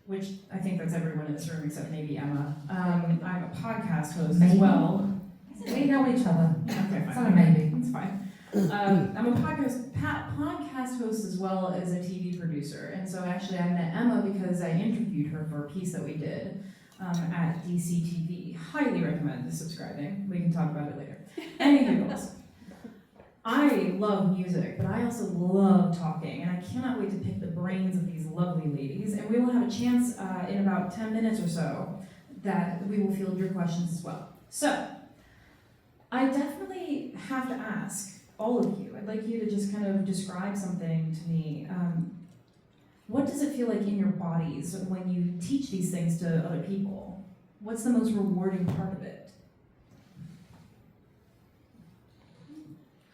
which I think that's everyone in this room except maybe Emma, I'm a podcast host as well. We know each other. Okay, It's fine. not a maybe. It's fine. I'm a podcast host as well as a TV producer. And so actually I met Emma because I interviewed her for a piece that we did at DCTV. Highly recommend subscribing. We can talk about it later. Anywho, I love music, but I also love talking, and I cannot wait to pick the brains of these lovely ladies. And we will have a chance in about 10 minutes or so that we will field your questions as well. So, I definitely have to ask all of you, I'd like you to just kind of describe something to me. What does it feel like in your bodies when you teach these things to other people? What's the most rewarding part of it?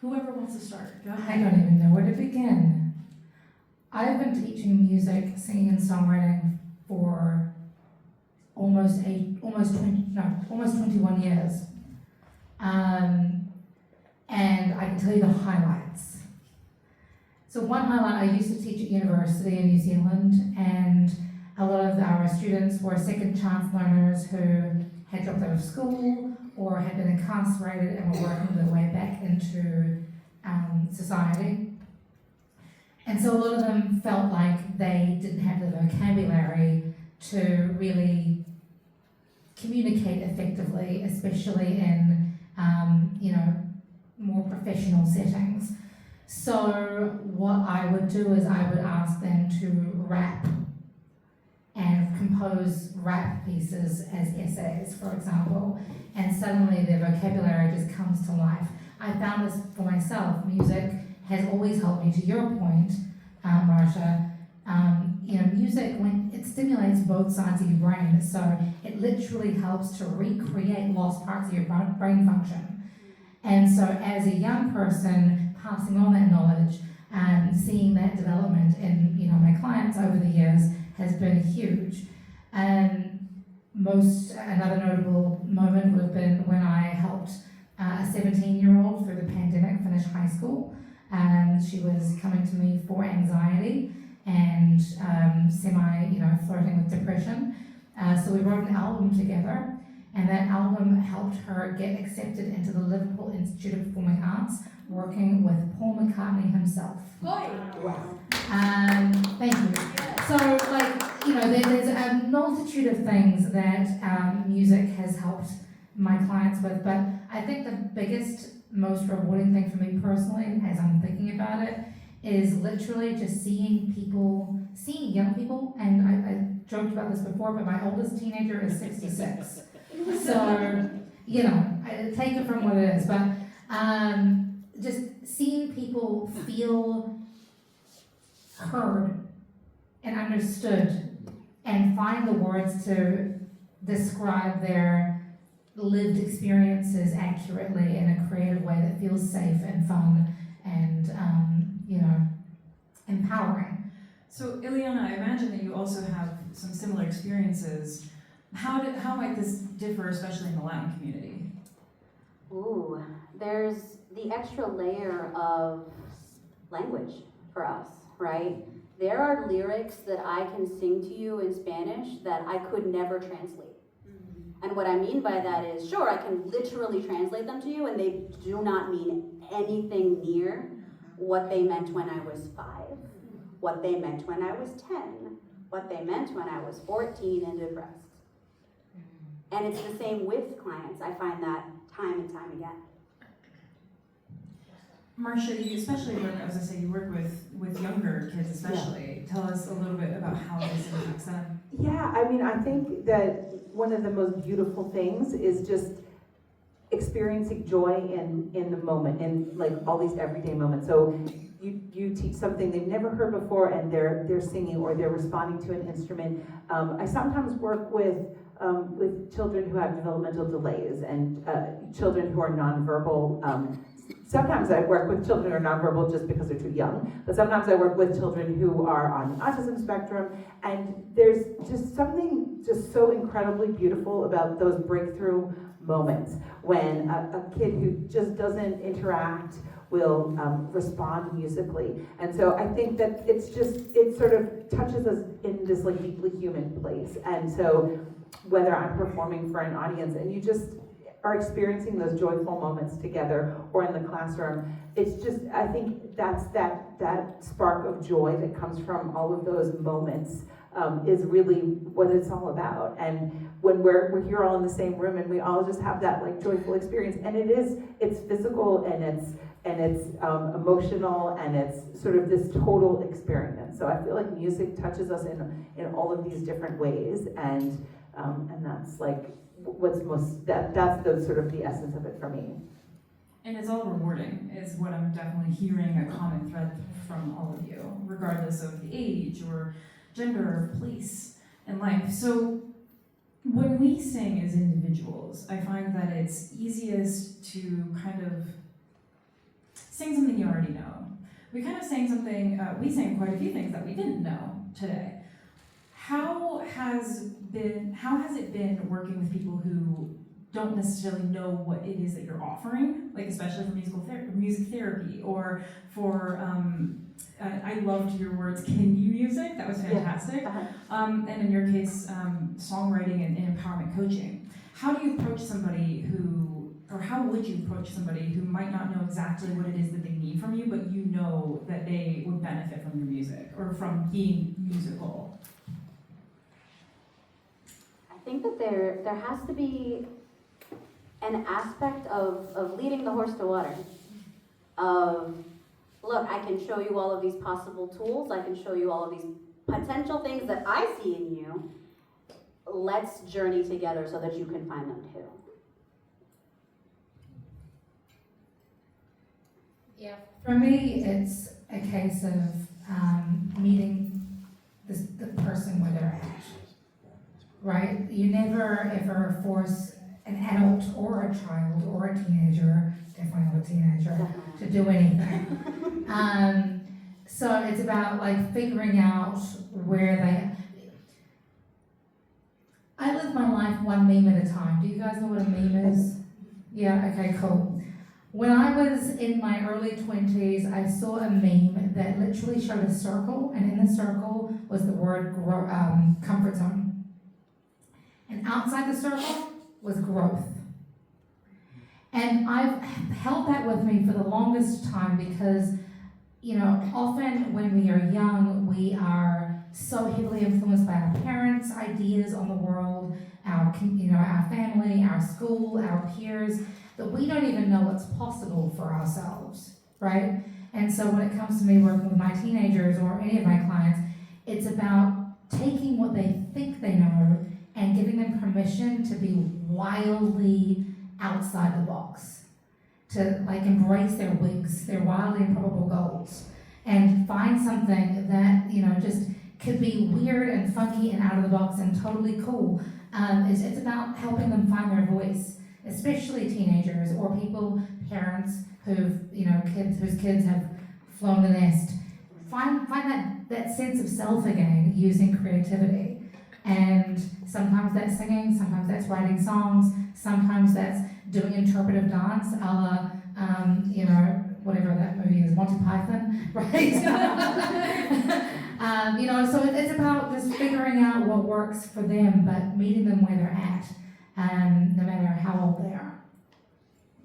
Whoever wants to start, go ahead. I don't even know where to begin. I've been teaching music, singing, and songwriting for almost 21 years. And I can tell you the highlights. So one highlight, I used to teach at university in New Zealand, and a lot of our students were second chance learners who had dropped out of school or had been incarcerated and were working their way back into society. And so a lot of them felt like they didn't have the vocabulary to really communicate effectively, especially in more professional settings. So what I would do is I would ask them to rap and compose rap pieces as essays, for example, and suddenly their vocabulary just comes to life. I found this for myself. Music has always helped me, to your point, Marsha. Music, when it stimulates both sides of your brain, so it literally helps to recreate lost parts of your brain function. And so as a young person, passing on that knowledge and seeing that development in my clients over the years has been huge. And another notable moment would have been when I helped a 17-year-old through the pandemic finish high school. She was coming to me for anxiety and flirting with depression. So we wrote an album together. And that album helped her get accepted into the Liverpool Institute of Performing Arts, working with Paul McCartney himself. Wow. Thank you. So, there's a multitude of things that music has helped my clients with, but I think the biggest, most rewarding thing for me personally, as I'm thinking about it, is literally just seeing young people, and I joked about this before, but my oldest teenager is 66. So, I take it from what it is, but just seeing people feel heard and understood and find the words to describe their lived experiences accurately in a creative way that feels safe and fun and, empowering. So, Iliana, I imagine that you also have some similar experiences. How might this differ, especially in the Latin community? Ooh, there's the extra layer of language for us, right? There are lyrics that I can sing to you in Spanish that I could never translate. And what I mean by that is, sure, I can literally translate them to you, and they do not mean anything near what they meant when I was 5, what they meant when I was 10, what they meant when I was 14 and depressed. And it's the same with clients. I find that time and time again. Marsha, you especially work, as I say, you work with younger kids especially. Yeah. Tell us a little bit about how this impacts them. Yeah, I mean, I think that one of the most beautiful things is just experiencing joy in the moment, in like all these everyday moments. So you teach something they've never heard before, and they're singing or they're responding to an instrument. I sometimes work with children who have developmental delays and children who are nonverbal. Sometimes I work with children who are nonverbal just because they're too young, but sometimes I work with children who are on the autism spectrum, and there's just something just so incredibly beautiful about those breakthrough moments when a kid who just doesn't interact will respond musically. And so I think that it sort of touches us in this like deeply human place. And so whether I'm performing for an audience and you just are experiencing those joyful moments together or in the classroom, it's just, I think that's that spark of joy that comes from all of those moments is really what it's all about. And when we're here all in the same room and we all just have that like joyful experience, and it's physical and it's emotional and it's sort of this total experience. So I feel like music touches us in all of these different ways, and that's like what's that's the sort of the essence of it for me. And it's all rewarding, is what I'm definitely hearing a common thread from all of you, regardless of the age or gender or place in life. So when we sing as individuals, I find that it's easiest to kind of sing something you already know. We kind of sang something, we sang quite a few things that we didn't know today. How has it been working with people who don't necessarily know what it is that you're offering, like especially for music therapy, or for, I loved your words, can-you music, that was fantastic. Yeah. And in your case, songwriting and empowerment coaching. How do you approach somebody or how would you approach somebody who might not know exactly what it is that they need from you, but you know that they would benefit from your music or from being musical? I think that there has to be an aspect of leading the horse to water. Look, I can show you all of these possible tools. I can show you all of these potential things that I see in you. Let's journey together so that you can find them too. Yeah, for me, it's a case of meeting the person where they're at, right? You never ever force an adult or a child or a teenager, definitely not a teenager, to do anything. So it's about like figuring out where I live my life one meme at a time. Do you guys know what a meme is? Yeah, okay, cool. When I was in my early 20s, I saw a meme that literally showed a circle, and in the circle was the word comfort zone. And outside the circle was growth. And I've held that with me for the longest time because, often when we are young, we are so heavily influenced by our parents' ideas on the world, our family, our school, our peers, that we don't even know what's possible for ourselves, right? And so when it comes to me working with my teenagers or any of my clients, it's about taking what they think they know and giving them permission to be wildly outside the box. to like embrace their wigs, their wildly improbable goals, and find something that, you know, just could be weird and funky and out of the box and totally cool. It's about helping them find their voice, especially teenagers or people, parents who've, you know, kids whose kids have flown the nest. Find that sense of self again using creativity. And sometimes that's singing, sometimes that's writing songs, sometimes that's doing interpretive dance, a la, you know, whatever that movie is, Monty Python, right? You know, so it's about just figuring out what works for them, but meeting them where they're at, no matter how old they are.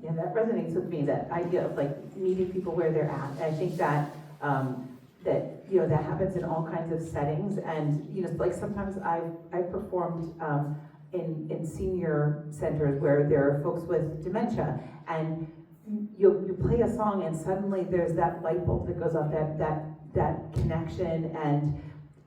Yeah, that resonates with me, that idea of like meeting people where they're at. And I think that, that, you know, that happens in all kinds of settings. And, you know, like sometimes I've performed in senior centers where there are folks with dementia, and you play a song and suddenly there's that light bulb that goes off, that connection,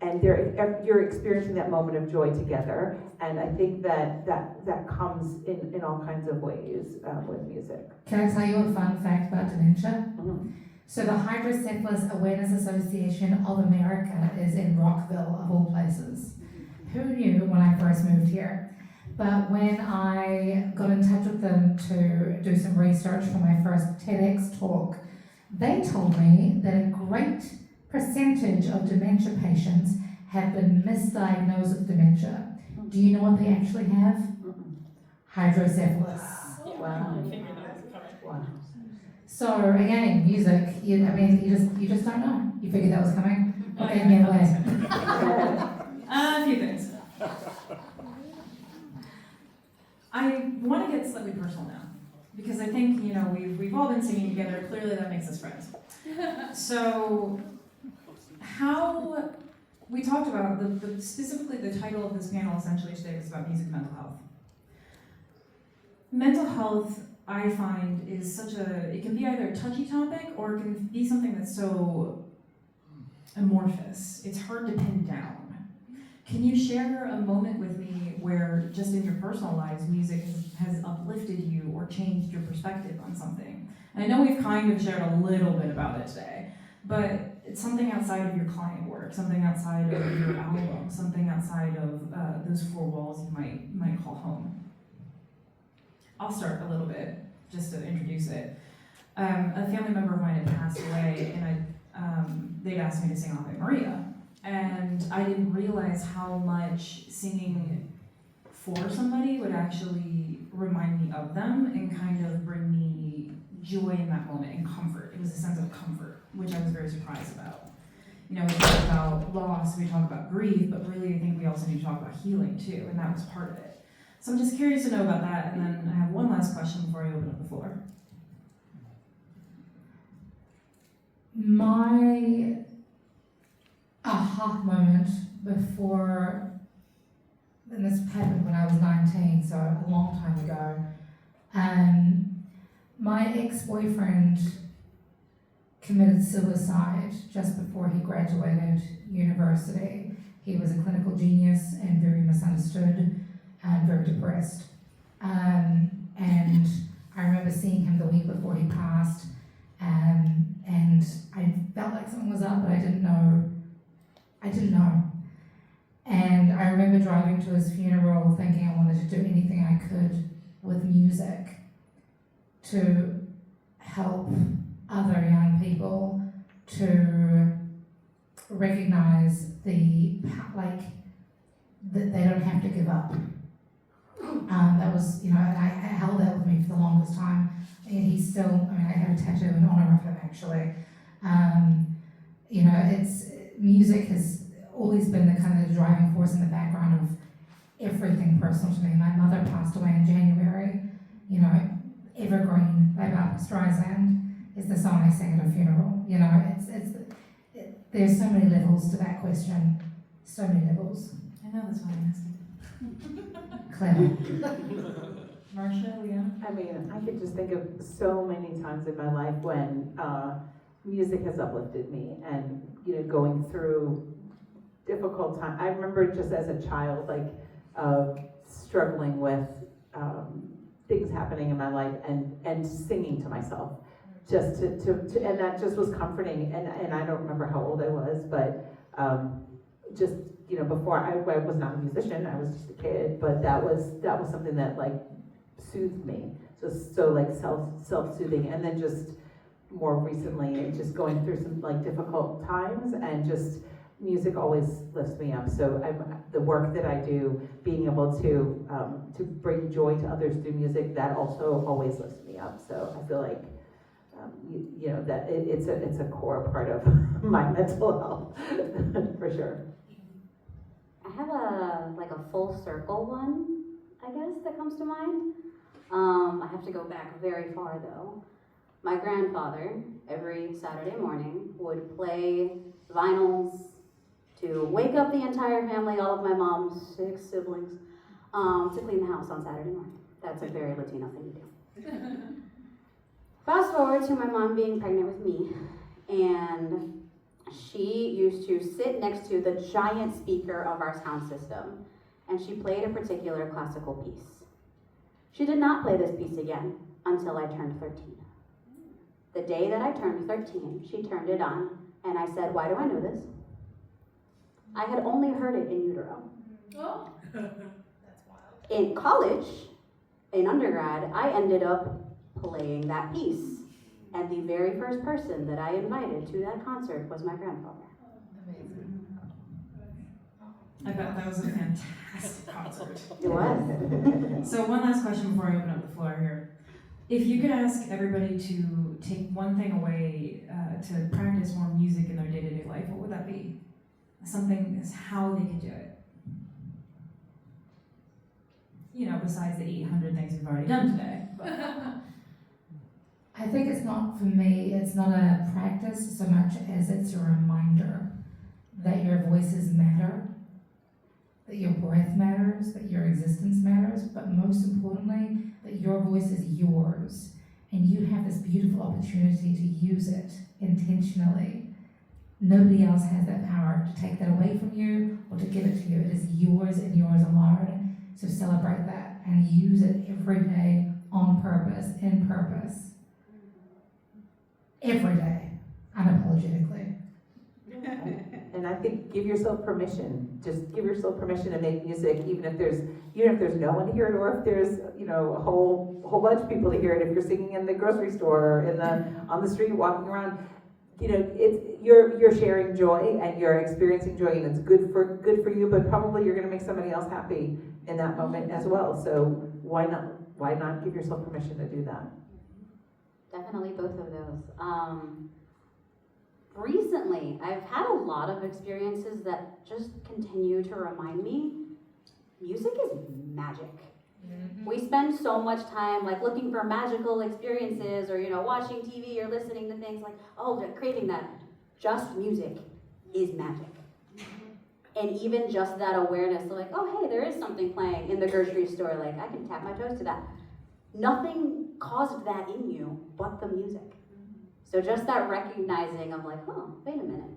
and you're experiencing that moment of joy together. And I think that comes in all kinds of ways with music. Can I tell you a fun fact about dementia? Mm-hmm. So the Hydrocephalus Awareness Association of America is in Rockville, of all places. Who knew when I first moved here? But when I got in touch with them to do some research for my first TEDx talk, they told me that a great percentage of dementia patients have been misdiagnosed with dementia. Do you know what they actually have? Hydrocephalus. Wow. Wow. So again, music, you just don't know. You figured that was coming? Okay, get away. A few things. I want to get slightly personal now, because I think, you know, we've all been singing together. Clearly that makes us friends. So, how we talked about specifically the title of this panel essentially today was about music and mental health. Mental health, I find, is it can be either a touchy topic or it can be something that's so amorphous. It's hard to pin down. Can you share a moment with me where, just in your personal lives, music has uplifted you or changed your perspective on something? And I know we've kind of shared a little bit about it today, but it's something outside of your client work, something outside of your album, something outside of those four walls you might call home. I'll start a little bit, just to introduce it. A family member of mine had passed away, and they'd asked me to sing Ave Maria. And I didn't realize how much singing for somebody would actually remind me of them and kind of bring me joy in that moment and comfort. It was a sense of comfort, which I was very surprised about. You know, we talk about loss, we talk about grief, but really I think we also need to talk about healing too, and that was part of it. So I'm just curious to know about that, and then I have one last question before I open up the floor. My aha moment before, and this happened when I was 19, so a long time ago. My ex-boyfriend committed suicide just before he graduated university. He was a clinical genius and very misunderstood and very depressed. And I remember seeing him the week before he passed, and I felt like something was up, but I didn't know. And I remember driving to his funeral thinking I wanted to do anything I could with music to help other young people to recognize that they don't have to give up. That was, and I held that with me for the longest time. And he's still, I have a tattoo in honor of him actually. Music has always been the kind of the driving force in the background of everything personal to me. My mother passed away in January. Evergreen by Barbra Streisand is the song I sang at her funeral. There's so many levels to that question. So many levels. I know, that's why I asked you. Clever. Marsha, Iliana? I could just think of so many times in my life when music has uplifted me, and going through difficult time. I remember just as a child, struggling with things happening in my life and singing to myself. Just to and that just was comforting, and I don't remember how old I was, but just, you know, before I was not a musician, I was just a kid, but that was something that like soothed me, so like self-soothing. And then just more recently, just going through some like difficult times, and just music always lifts me up. So the work that I do, being able to bring joy to others through music, that also always lifts me up. So I feel like you know that it's a core part of my mental health for sure. I have a full circle one, I guess, that comes to mind. I have to go back very far though. My grandfather, every Saturday morning, would play vinyls to wake up the entire family, all of my mom's 6 siblings, to clean the house on Saturday morning. That's a very Latino thing to do. Fast forward to my mom being pregnant with me, and she used to sit next to the giant speaker of our sound system, and she played a particular classical piece. She did not play this piece again until I turned 13. The day that I turned 13, she turned it on, and I said, "Why do I know this?" I had only heard it in utero. Oh, That's wild. In college, in undergrad, I ended up playing that piece. And the very first person that I invited to that concert was my grandfather. amazing. I bet that was a fantastic concert. It was. So one last question before I open up the floor here. If you could ask everybody to take one thing away to practice more music in their day-to-day life, what would that be? Something is how they could do it. You know, besides the 800 things we've already done today. But. I think it's not, for me, it's not a practice so much as it's a reminder that your voices matter, that your breath matters, that your existence matters, but most importantly, that your voice is yours, and you have this beautiful opportunity to use it intentionally. Nobody else has that power to take that away from you or to give it to you. It is yours and yours alone. So celebrate that and use it every day on purpose, in purpose. Every day, unapologetically. And I think give yourself permission. Just give yourself permission to make music, even if there's no one to hear it, or if there's, you know, a whole bunch of people to hear it. If you're singing in the grocery store, or on the street, walking around, you know, you're sharing joy and you're experiencing joy, and it's good for you. But probably you're going to make somebody else happy in that moment as well. So why not give yourself permission to do that? Definitely both of those. Recently, I've had a lot of experiences that just continue to remind me music is magic. Mm-hmm. We spend so much time like looking for magical experiences, or, you know, watching TV or listening to things like, oh, they're craving that. Just music is magic. And even just that awareness of like, oh, hey, there is something playing in the grocery store, like I can tap my toes to that. Nothing caused that in you but the music. So just that recognizing of like, oh, wait a minute.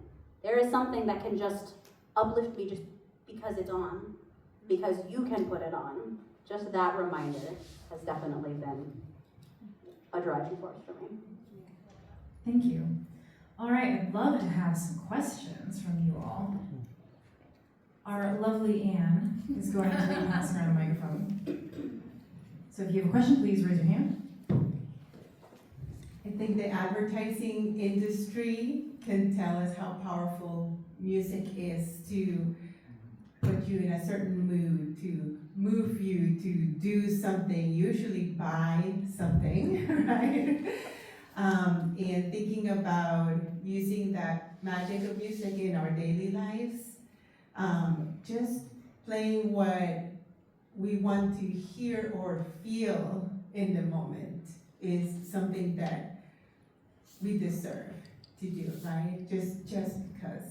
There is something that can just uplift me just because it's on, because you can put it on. Just that reminder has definitely been a driving force for me. Thank you. All right, I'd love to have some questions from you all. Our lovely Anne is going to be passing around the microphone. So if you have a question, please raise your hand. I think the advertising industry can tell us how powerful music is to put you in a certain mood, to move you to do something, usually buy something, right? And thinking about using that magic of music in our daily lives, just playing what we want to hear or feel in the moment is something that we deserve to do, right? Just because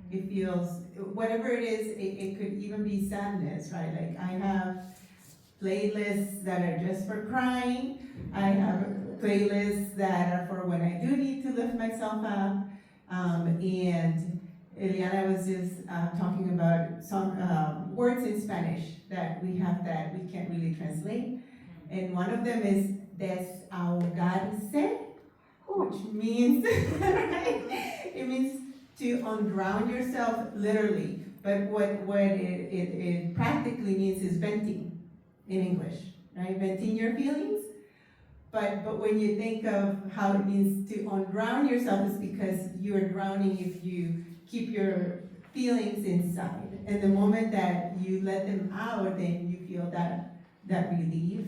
it feels, whatever it is, it could even be sadness, right? Like I have playlists that are just for crying. I have playlists that are for when I do need to lift myself up. And Iliana was just talking about some words in Spanish that we have that we can't really translate. And one of them is desahogarse, which means, it means to undrown yourself literally. But what it practically means is venting in English, right? Venting your feelings. But when you think of how it means to undrown yourself, is because you're drowning if you keep your feelings inside. And the moment that you let them out, then you feel that relief.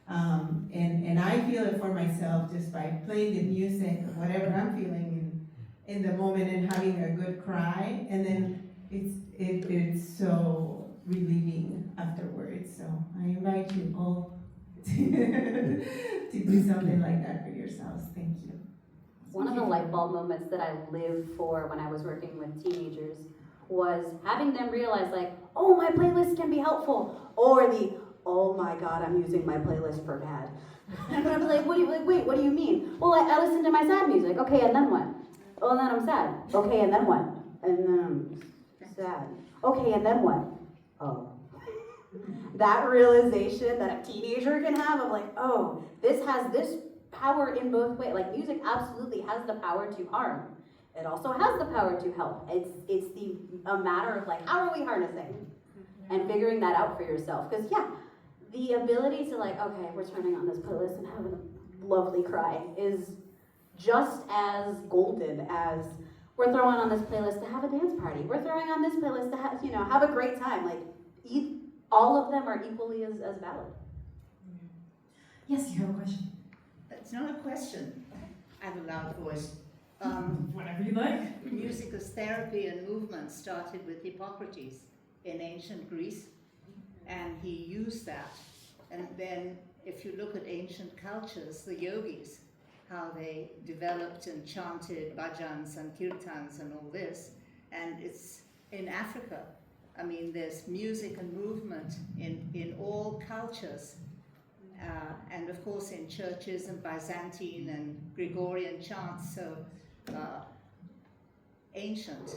And I feel it for myself just by playing the music or whatever I'm feeling in the moment and having a good cry. And then it's so relieving afterwards. So I invite you all to do something like that for yourselves. Thank you. One of the light bulb moments that I lived for when I was working with teenagers was having them realize, like, oh, my playlist can be helpful, or the, oh my God, I'm using my playlist for bad. And I was like, wait, what do you mean? Well, I listen to my sad music. Okay, and then what? Oh, and then I'm sad. Okay, and then what? And then I'm sad. Okay, and then what? Oh. That realization that a teenager can have of like, oh, this has this power in both ways. Like, music absolutely has the power to harm. It also has the power to help. It's a matter of like, how are we harnessing? And figuring that out for yourself. Because yeah, the ability to like, okay, we're turning on this playlist and having a lovely cry is just as golden as we're throwing on this playlist to have a dance party. We're throwing on this playlist to have, have a great time. Like, all of them are equally as valid. Yes, you have a question. It's not a question. I have a loud voice. Whatever you like. Music as therapy and movement started with Hippocrates in ancient Greece, and he used that. And then if you look at ancient cultures, the yogis, how they developed and chanted bhajans and kirtans and all this, and it's in Africa. I mean, there's music and movement in all cultures. And of course in churches and Byzantine and Gregorian chants, so ancient.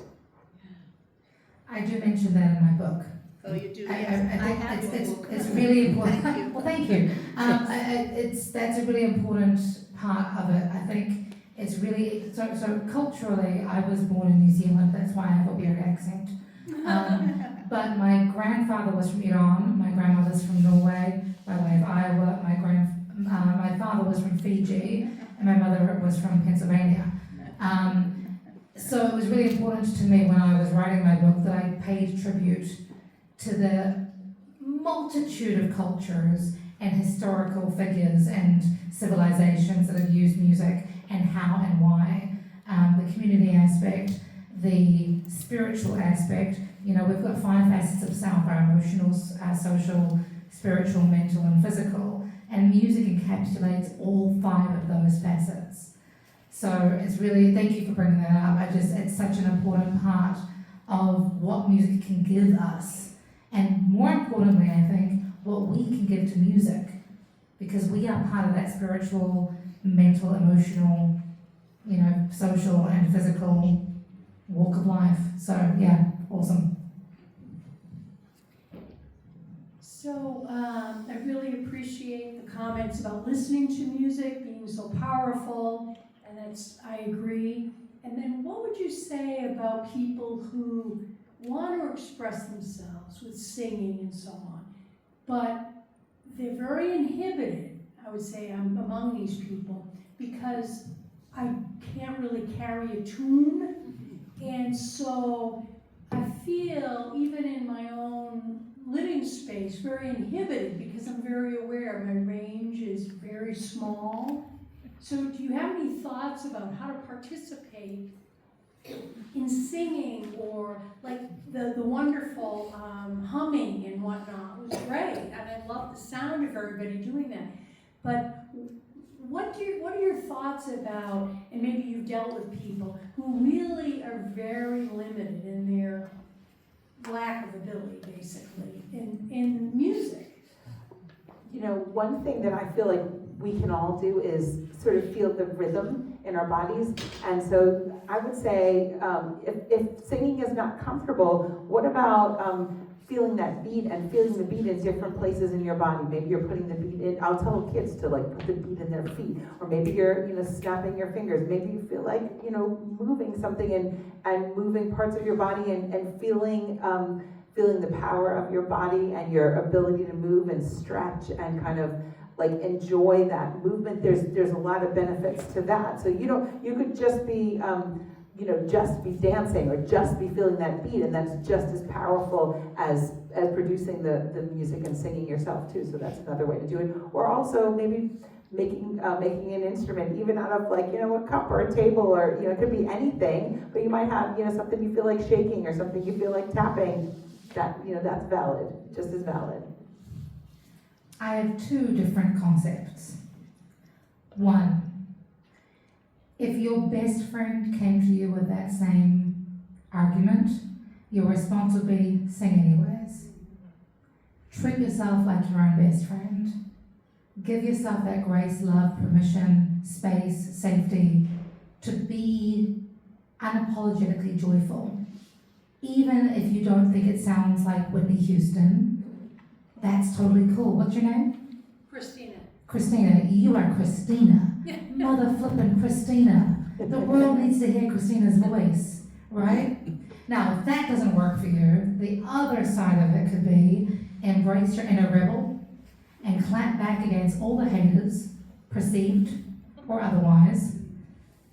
I do mention that in my book. Oh, you do? I Yes. think it's really important. Well, thank you. That's a really important part of it. I think it's really, so culturally, I was born in New Zealand, that's why I have a weird accent. But my grandfather was from Iran, my grandmother's from Norway, by way of Iowa, my father was from Fiji, and my mother was from Pennsylvania. So it was really important to me when I was writing my book that I paid tribute to the multitude of cultures and historical figures and civilizations that have used music and how and why. The community aspect, the spiritual aspect. We've got 5 facets of self: our emotional, our social, spiritual, mental, and physical. And music encapsulates all 5 of those facets. So it's really, thank you for bringing that up. It's such an important part of what music can give us. And more importantly, I think, what we can give to music. Because we are part of that spiritual, mental, emotional, social and physical walk of life. So yeah, awesome. So I really appreciate the comments about listening to music being so powerful, and I agree. And then what would you say about people who want to express themselves with singing and so on, but they're very inhibited, I would say, I'm among these people, because I can't really carry a tune, and so I feel, even in my own living space, very inhibited because I'm very aware my range is very small. So do you have any thoughts about how to participate in singing, or like the wonderful humming and whatnot was great, and I love the sound of everybody doing that. But what are your thoughts about, and maybe you've dealt with people who really are very limited in their lack of ability, basically, in music? One thing that I feel like we can all do is sort of feel the rhythm in our bodies. And so I would say, if singing is not comfortable, what about feeling that beat and feeling the beat in different places in your body. Maybe you're putting the beat in, I'll tell kids to like put the beat in their feet, or maybe you're, snapping your fingers. Maybe you feel like, moving something and moving parts of your body and feeling the power of your body and your ability to move and stretch and kind of like enjoy that movement. There's a lot of benefits to that. So you could just be just be dancing or just be feeling that beat, and that's just as powerful as producing the music and singing yourself too. So that's another way to do it. Or also maybe making an instrument, even out of like a cup or a table, or it could be anything. But you might have something you feel like shaking or something you feel like tapping. That that's valid, just as valid. I have two different concepts. One, if your best friend came to you with that same argument, your response would be sing anyways. Treat yourself like your own best friend. Give yourself that grace, love, permission, space, safety to be unapologetically joyful. Even if you don't think it sounds like Whitney Houston, that's totally cool. What's your name? Christina. Christina, you are Christina. Mother flippin' Christina. The world needs to hear Christina's voice, right? Now, if that doesn't work for you, the other side of it could be embrace your inner rebel and clap back against all the haters, perceived or otherwise,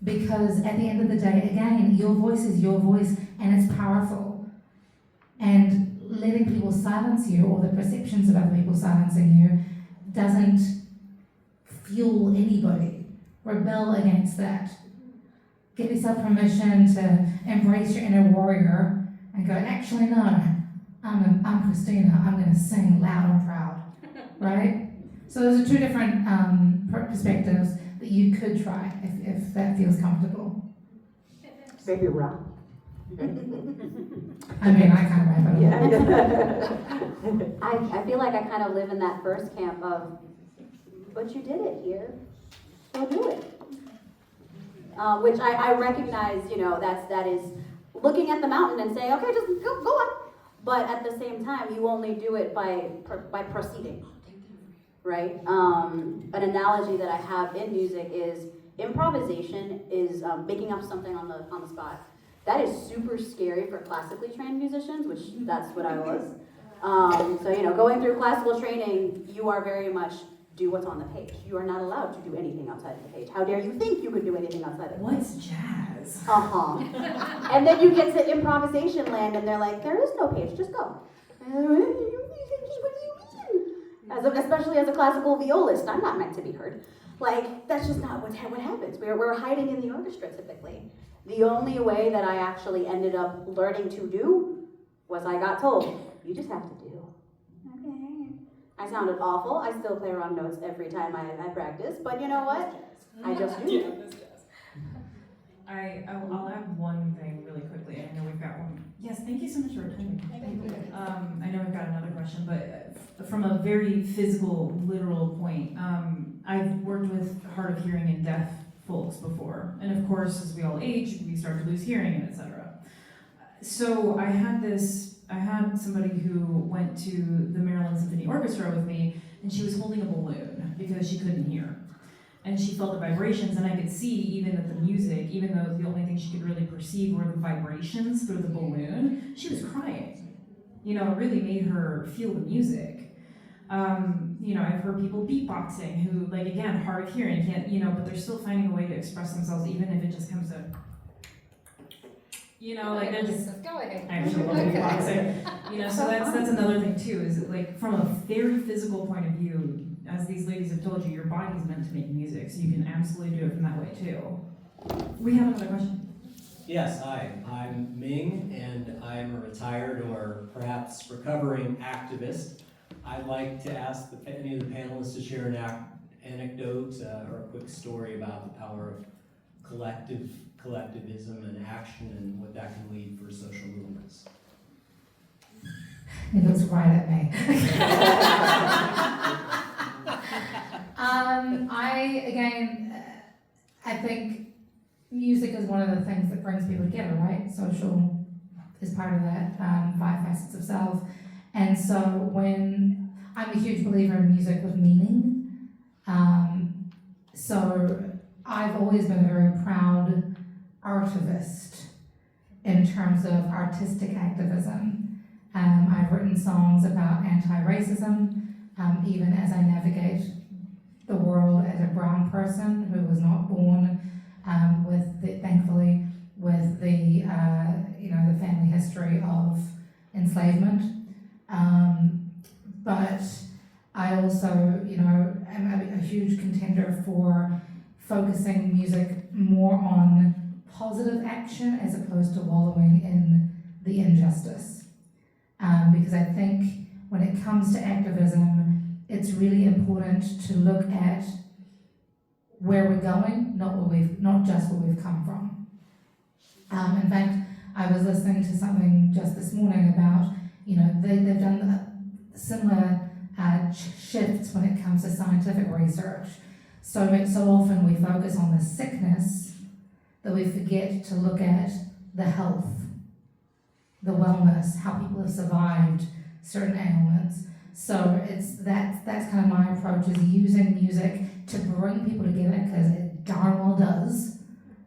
because at the end of the day, again, your voice is your voice and it's powerful. And letting people silence you, or the perceptions of other people silencing you, doesn't fuel anybody. Rebel against that. Give yourself permission to embrace your inner warrior and go, actually no, I'm Christina, I'm gonna sing loud and proud, right? So those are two different perspectives that you could try if that feels comfortable. Maybe rap. I mean, I kind of rap it. I feel like I kind of live in that first camp of, but you did it here, so do it. Which I recognize, that is looking at the mountain and saying, okay, just go on. But at the same time, you only do it by proceeding, right? An analogy that I have in music is improvisation is making up something on the spot. That is super scary for classically trained musicians, which that's what I was. So, going through classical training, you are very much do what's on the page. You are not allowed to do anything outside of the page. How dare you think you could do anything outside of the page? What's jazz? And then you get to improvisation land, and they're like, there is no page, just go. What do you mean? Especially as a classical violist, I'm not meant to be heard. Like, that's just not what happens. We're hiding in the orchestra typically. The only way that I actually ended up learning to do was I got told, you just have to do. Okay. I sounded awful. I still play wrong notes every time I practice, but you know what? I just do. I'll add one thing really quickly. I know we've got one. Yes, thank you so much for attending. Thank you. I know we've got another question, but from a very physical, literal point, I've worked with hard of hearing and deaf folks before, and of course, as we all age, we start to lose hearing, and etc. So I had somebody who went to the Maryland Symphony Orchestra with me, and she was holding a balloon because she couldn't hear. And she felt the vibrations, and I could see even with the music, even though the only thing she could really perceive were the vibrations through the balloon, she was crying. It really made her feel the music. I've heard people beatboxing who, like, again, hard of hearing, can't, but they're still finding a way to express themselves, even if it just comes to, like they're just, I actually love beatboxing. So that's another thing too, is like from a very physical point of view, as these ladies have told you, your body's meant to make music, so you can absolutely do it from that way too. We have another question. Yes, hi, I'm Ming, and I'm a retired or perhaps recovering activist. I'd like to ask any of the panelists to share an anecdote or a quick story about the power of collectivism and action and what that can lead for social movements. He looks right at me. I think music is one of the things that brings people together, right? Social is part of that, 5 facets of self. And so when I'm a huge believer in music with meaning, so I've always been a very proud artivist in terms of artistic activism. I've written songs about anti-racism, even as I navigate the world as a brown person who was not born thankfully, with the the family history of enslavement. But I also, am a huge contender for focusing music more on positive action as opposed to wallowing in the injustice. Because I think when it comes to activism, it's really important to look at where we're going, not just where we've come from. In fact, I was listening to something just this morning about, they've done similar shifts when it comes to scientific research. So often we focus on the sickness that we forget to look at the health, the wellness, how people have survived certain ailments. So that's kind of my approach, is using music to bring people together, because it darn well does,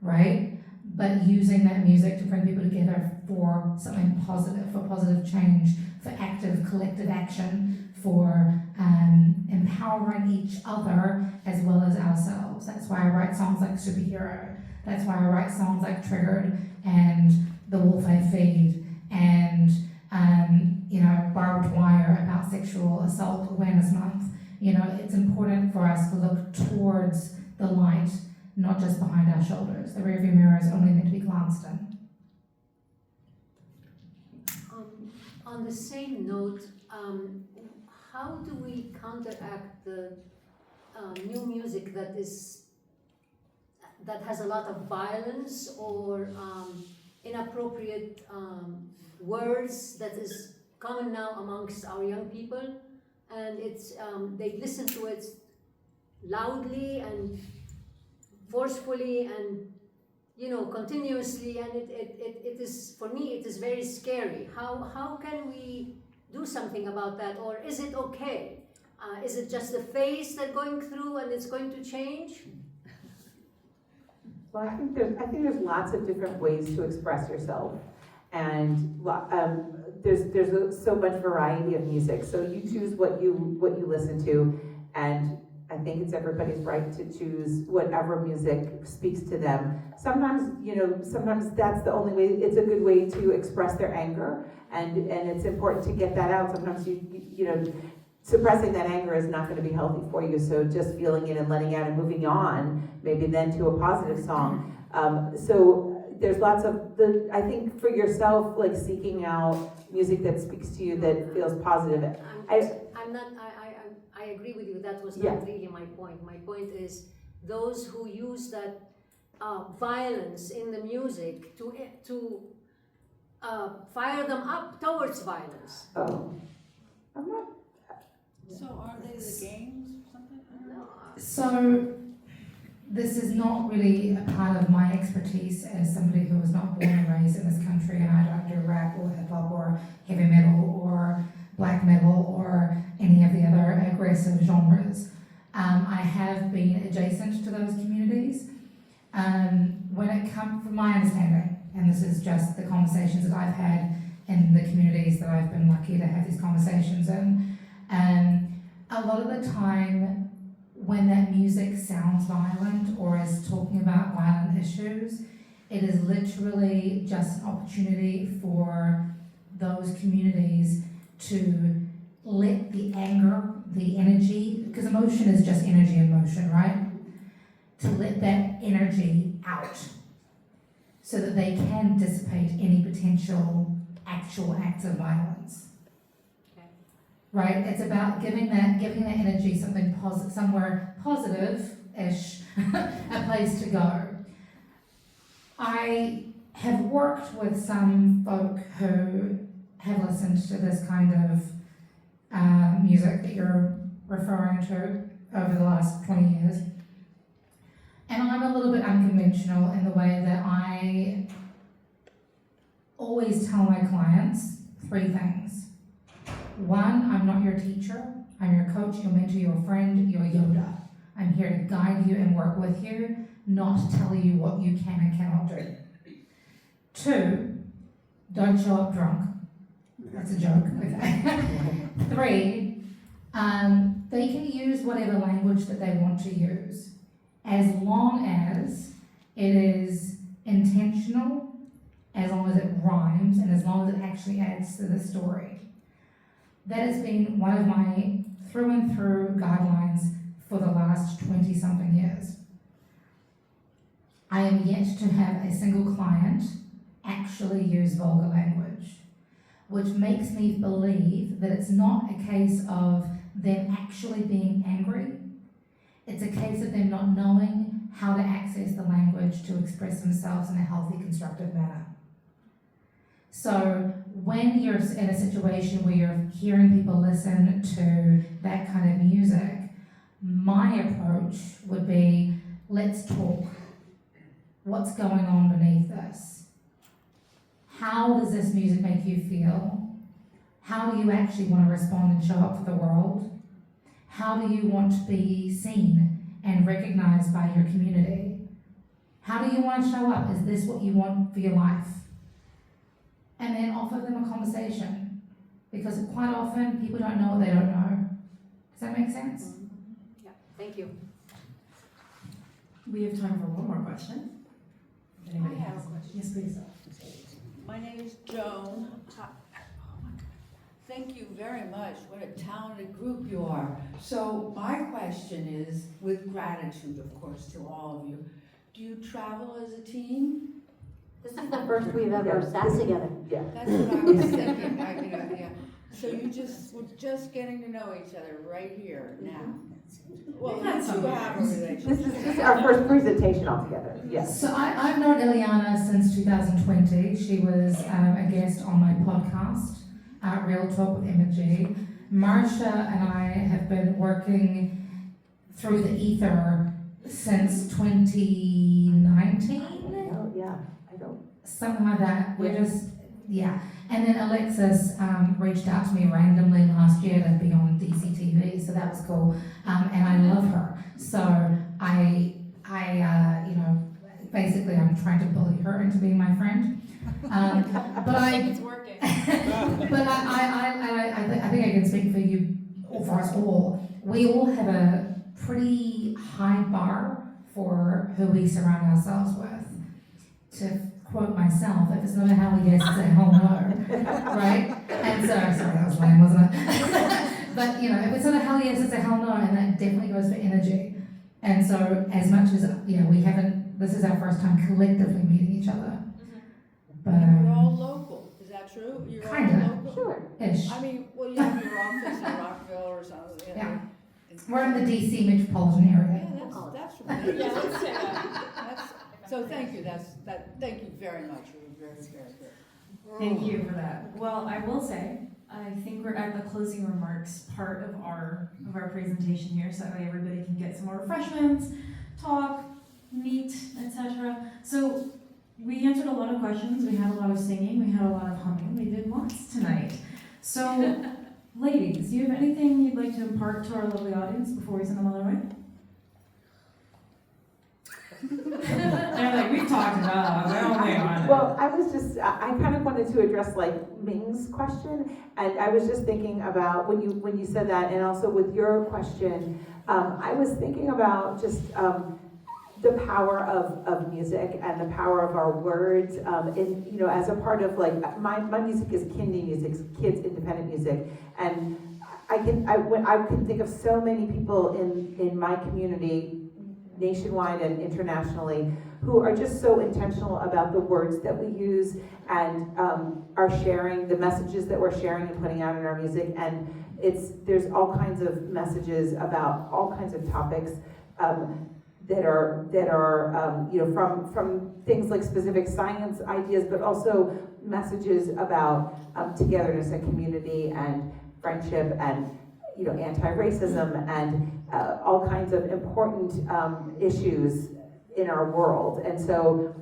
right? But using that music to bring people together for something positive, for positive change, for active collective action, for empowering each other as well as ourselves. That's why I write songs like Superhero. That's why I write songs like Triggered and The Wolf I Feed and Barbed Wire about Sexual Assault Awareness Month. It's important for us to look towards the light, not just behind our shoulders. The rearview mirror is only meant to be glanced in. On the same note, how do we counteract the new music that has a lot of violence or inappropriate words that is common now amongst our young people, and it's they listen to it loudly and forcefully and continuously, and it is, for me, it is very scary. How can we do something about that, or is it okay? Is it just a phase that's going through and it's going to change? Well, I think there's lots of different ways to express yourself, and there's so much variety of music. So you choose what you listen to, and I think it's everybody's right to choose whatever music speaks to them. Sometimes that's the only way. It's a good way to express their anger, and it's important to get that out. Sometimes suppressing that anger is not going to be healthy for you. So just feeling it and letting out and moving on, maybe then to a positive song. So there's lots of I think for yourself, like seeking out music that speaks to you, that feels positive. I agree with you. That was not really my point. My point is those who use that violence in the music to fire them up towards violence. Oh, I'm not. So are they the games or something? No. So this is not really a part of my expertise as somebody who was not born and raised in this country, and I don't do rap or hip hop or heavy metal or black metal or any of the other aggressive genres. I have been adjacent to those communities. When it comes, from my understanding, and this is just the conversations that I've had in the communities that I've been lucky to have these conversations in, a lot of the time when that music sounds violent or is talking about violent issues, it is literally just an opportunity for those communities to let the anger, the energy, because emotion is just energy in motion, right? To let that energy out so that they can dissipate any potential actual acts of violence. Right? It's about giving that energy something somewhere positive-ish, a place to go. I have worked with some folk who have listened to this kind of music that you're referring to over the last 20 years. And I'm a little bit unconventional in the way that I always tell my clients 3 things. One, I'm not your teacher. I'm your coach, your mentor, your friend, your Yoda. I'm here to guide you and work with you, not tell you what you can and cannot do. Two, don't show up drunk. That's a joke. Okay. Three, they can use whatever language that they want to use, as long as it is intentional, as long as it rhymes, and as long as it actually adds to the story. That has been one of my through and through guidelines for the last 20-something years. I am yet to have a single client actually use vulgar language, which makes me believe that it's not a case of them actually being angry. It's a case of them not knowing how to access the language to express themselves in a healthy, constructive manner. So when you're in a situation where you're hearing people listen to that kind of music, my approach would be, let's talk. What's going on beneath this? How does this music make you feel? How do you actually want to respond and show up for the world? How do you want to be seen and recognized by your community? How do you want to show up? Is this what you want for your life? And then offer them a conversation. Because quite often, people don't know what they don't know. Does that make sense? Yeah, thank you. We have time for one more question. If anybody I have has- a question. Yes, please. My name is Joan. Thank you very much. What a talented group you are. So my question is, with gratitude, of course, to all of you, do you travel as a team? This is the first we've ever sat together. Yeah. That's what I was thinking. Yeah. So we're just getting to know each other right here now. Well, We've had some you have a years. relationship. This is our first presentation altogether, yes. So I've known Iliana since 2020. She was a guest on my podcast, Real Talk with Emma G. Marsha and I have been working through the ether since 2019. Oh, yeah, I don't. Something like that. We're just, yeah. And then Alexis reached out to me randomly last year to be on DCTV, so that was cool. And I love her. So I basically I'm trying to bully her into being my friend. It's working. But I think I can speak for you, or for us all. We all have a pretty high bar for who we surround ourselves with. To quote myself, if it's not a hell yes, it's a hell no, right? And so, sorry, that was lame, wasn't it? But if it's not a hell yes, it's a hell no, and that definitely goes for energy. And so, as much as we haven't, this is our first time collectively meeting each other. But You're all local, is that true? You're Kinda. all local? Sure. Ish. I mean, well, you have your office in Rockville or something. Yeah. We're in the DC metropolitan area. Yeah, that's really. Yeah, let's say that. So thank you, thank you very much, you were very, very good. Thank you for that. Well, I will say, I think we're at the closing remarks part of our presentation here, so that way everybody can get some more refreshments, talk, meet, etc. So we answered a lot of questions. We had a lot of singing. We had a lot of humming. We did lots tonight. So, ladies, do you have anything you'd like to impart to our lovely audience before we send them on their way? They're like, we've talked about it. Well, I kind of wanted to address Ming's question, and I was just thinking about when you said that, and also with your question, I was thinking about just the power of music and the power of our words, as a part of my music is kindy music, kids independent music, and I can think of so many people in my community, nationwide and internationally, who are just so intentional about the words that we use and are sharing the messages that we're sharing and putting out in our music. And there's all kinds of messages about all kinds of topics that are from things like specific science ideas, but also messages about togetherness and community and friendship and anti-racism and all kinds of important issues in our world. And so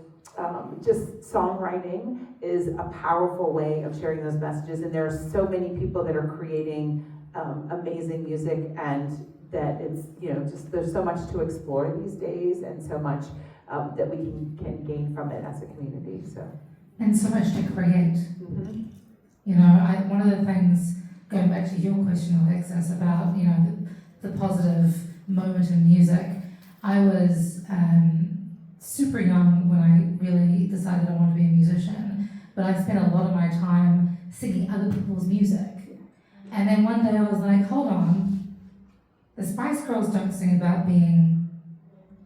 just songwriting is a powerful way of sharing those messages, and there are so many people that are creating amazing music, and that it's, just there's so much to explore these days, and so much that we can gain from it as a community. And so much to create. One of the things, going back to your question, Alexis, about the positive moment in music, I was super young when I really decided I wanted to be a musician, but I spent a lot of my time singing other people's music. And then one day I was like, hold on, the Spice Girls don't sing about being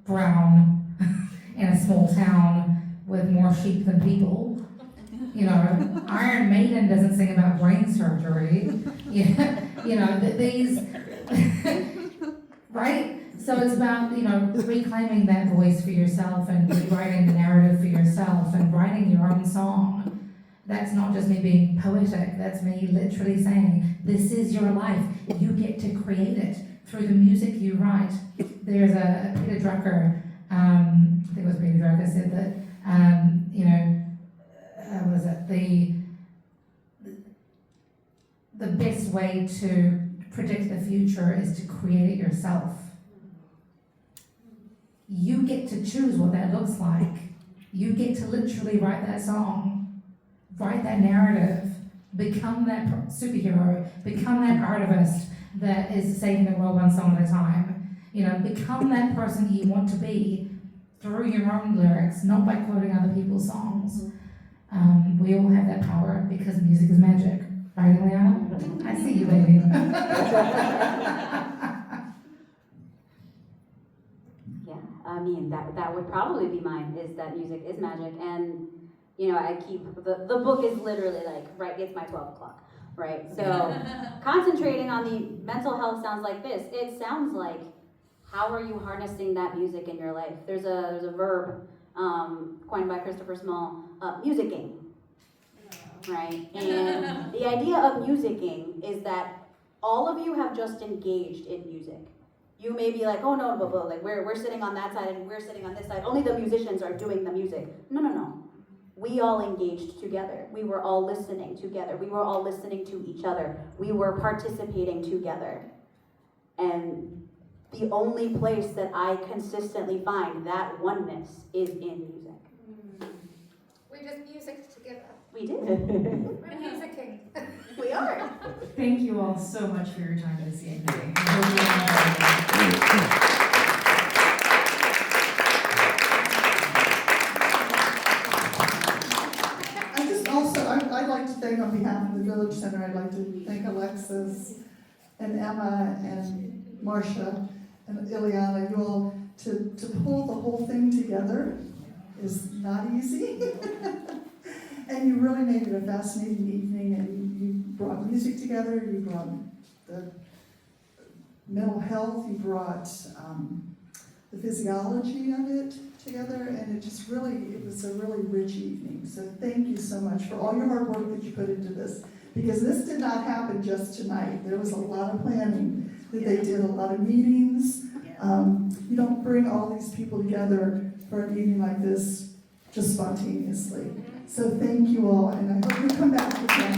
brown in a small town with more sheep than people. Iron Maiden doesn't sing about brain surgery. These, right? So it's about, reclaiming that voice for yourself and rewriting the narrative for yourself and writing your own song. That's not just me being poetic, that's me literally saying, this is your life. You get to create it through the music you write. There's a Peter Drucker, I think it was Peter Drucker, said that, what is it? The best way to predict the future is to create it yourself. You get to choose what that looks like. You get to literally write that song, write that narrative, become that superhero, become that artist that is saving the world one song at a time. Become that person you want to be through your own lyrics, not by quoting other people's songs. We all have that power because music is magic. Right, Iliana? I see you, baby. That would probably be mine, is that music is magic. And, I keep, the book is literally it's my 12 o'clock, right? So concentrating on the mental health sounds like this. It sounds like, how are you harnessing that music in your life? There's a verb coined by Christopher Small, musicking, right? And the idea of musicking is that all of you have just engaged in music. You may be like, oh no, but we're sitting on that side and we're sitting on this side. Only the musicians are doing the music. No. We all engaged together. We were all listening together. We were all listening to each other. We were participating together. And the only place that I consistently find that oneness is in music. We just music together. We did. We're musicking. We are. Thank you all so much for your time this evening. I'd like to thank, on behalf of the Village Center, I'd like to thank Alexis and Emma and Marsha and Iliana. You all, to pull the whole thing together is not easy. And you really made it a fascinating evening, and you brought music together, you brought the mental health, you brought the physiology of it together, and it was a really rich evening. So thank you so much for all your hard work that you put into this, because this did not happen just tonight. There was a lot of planning that they did, a lot of meetings. You don't bring all these people together for an evening like this just spontaneously. So thank you all, and I hope you come back again.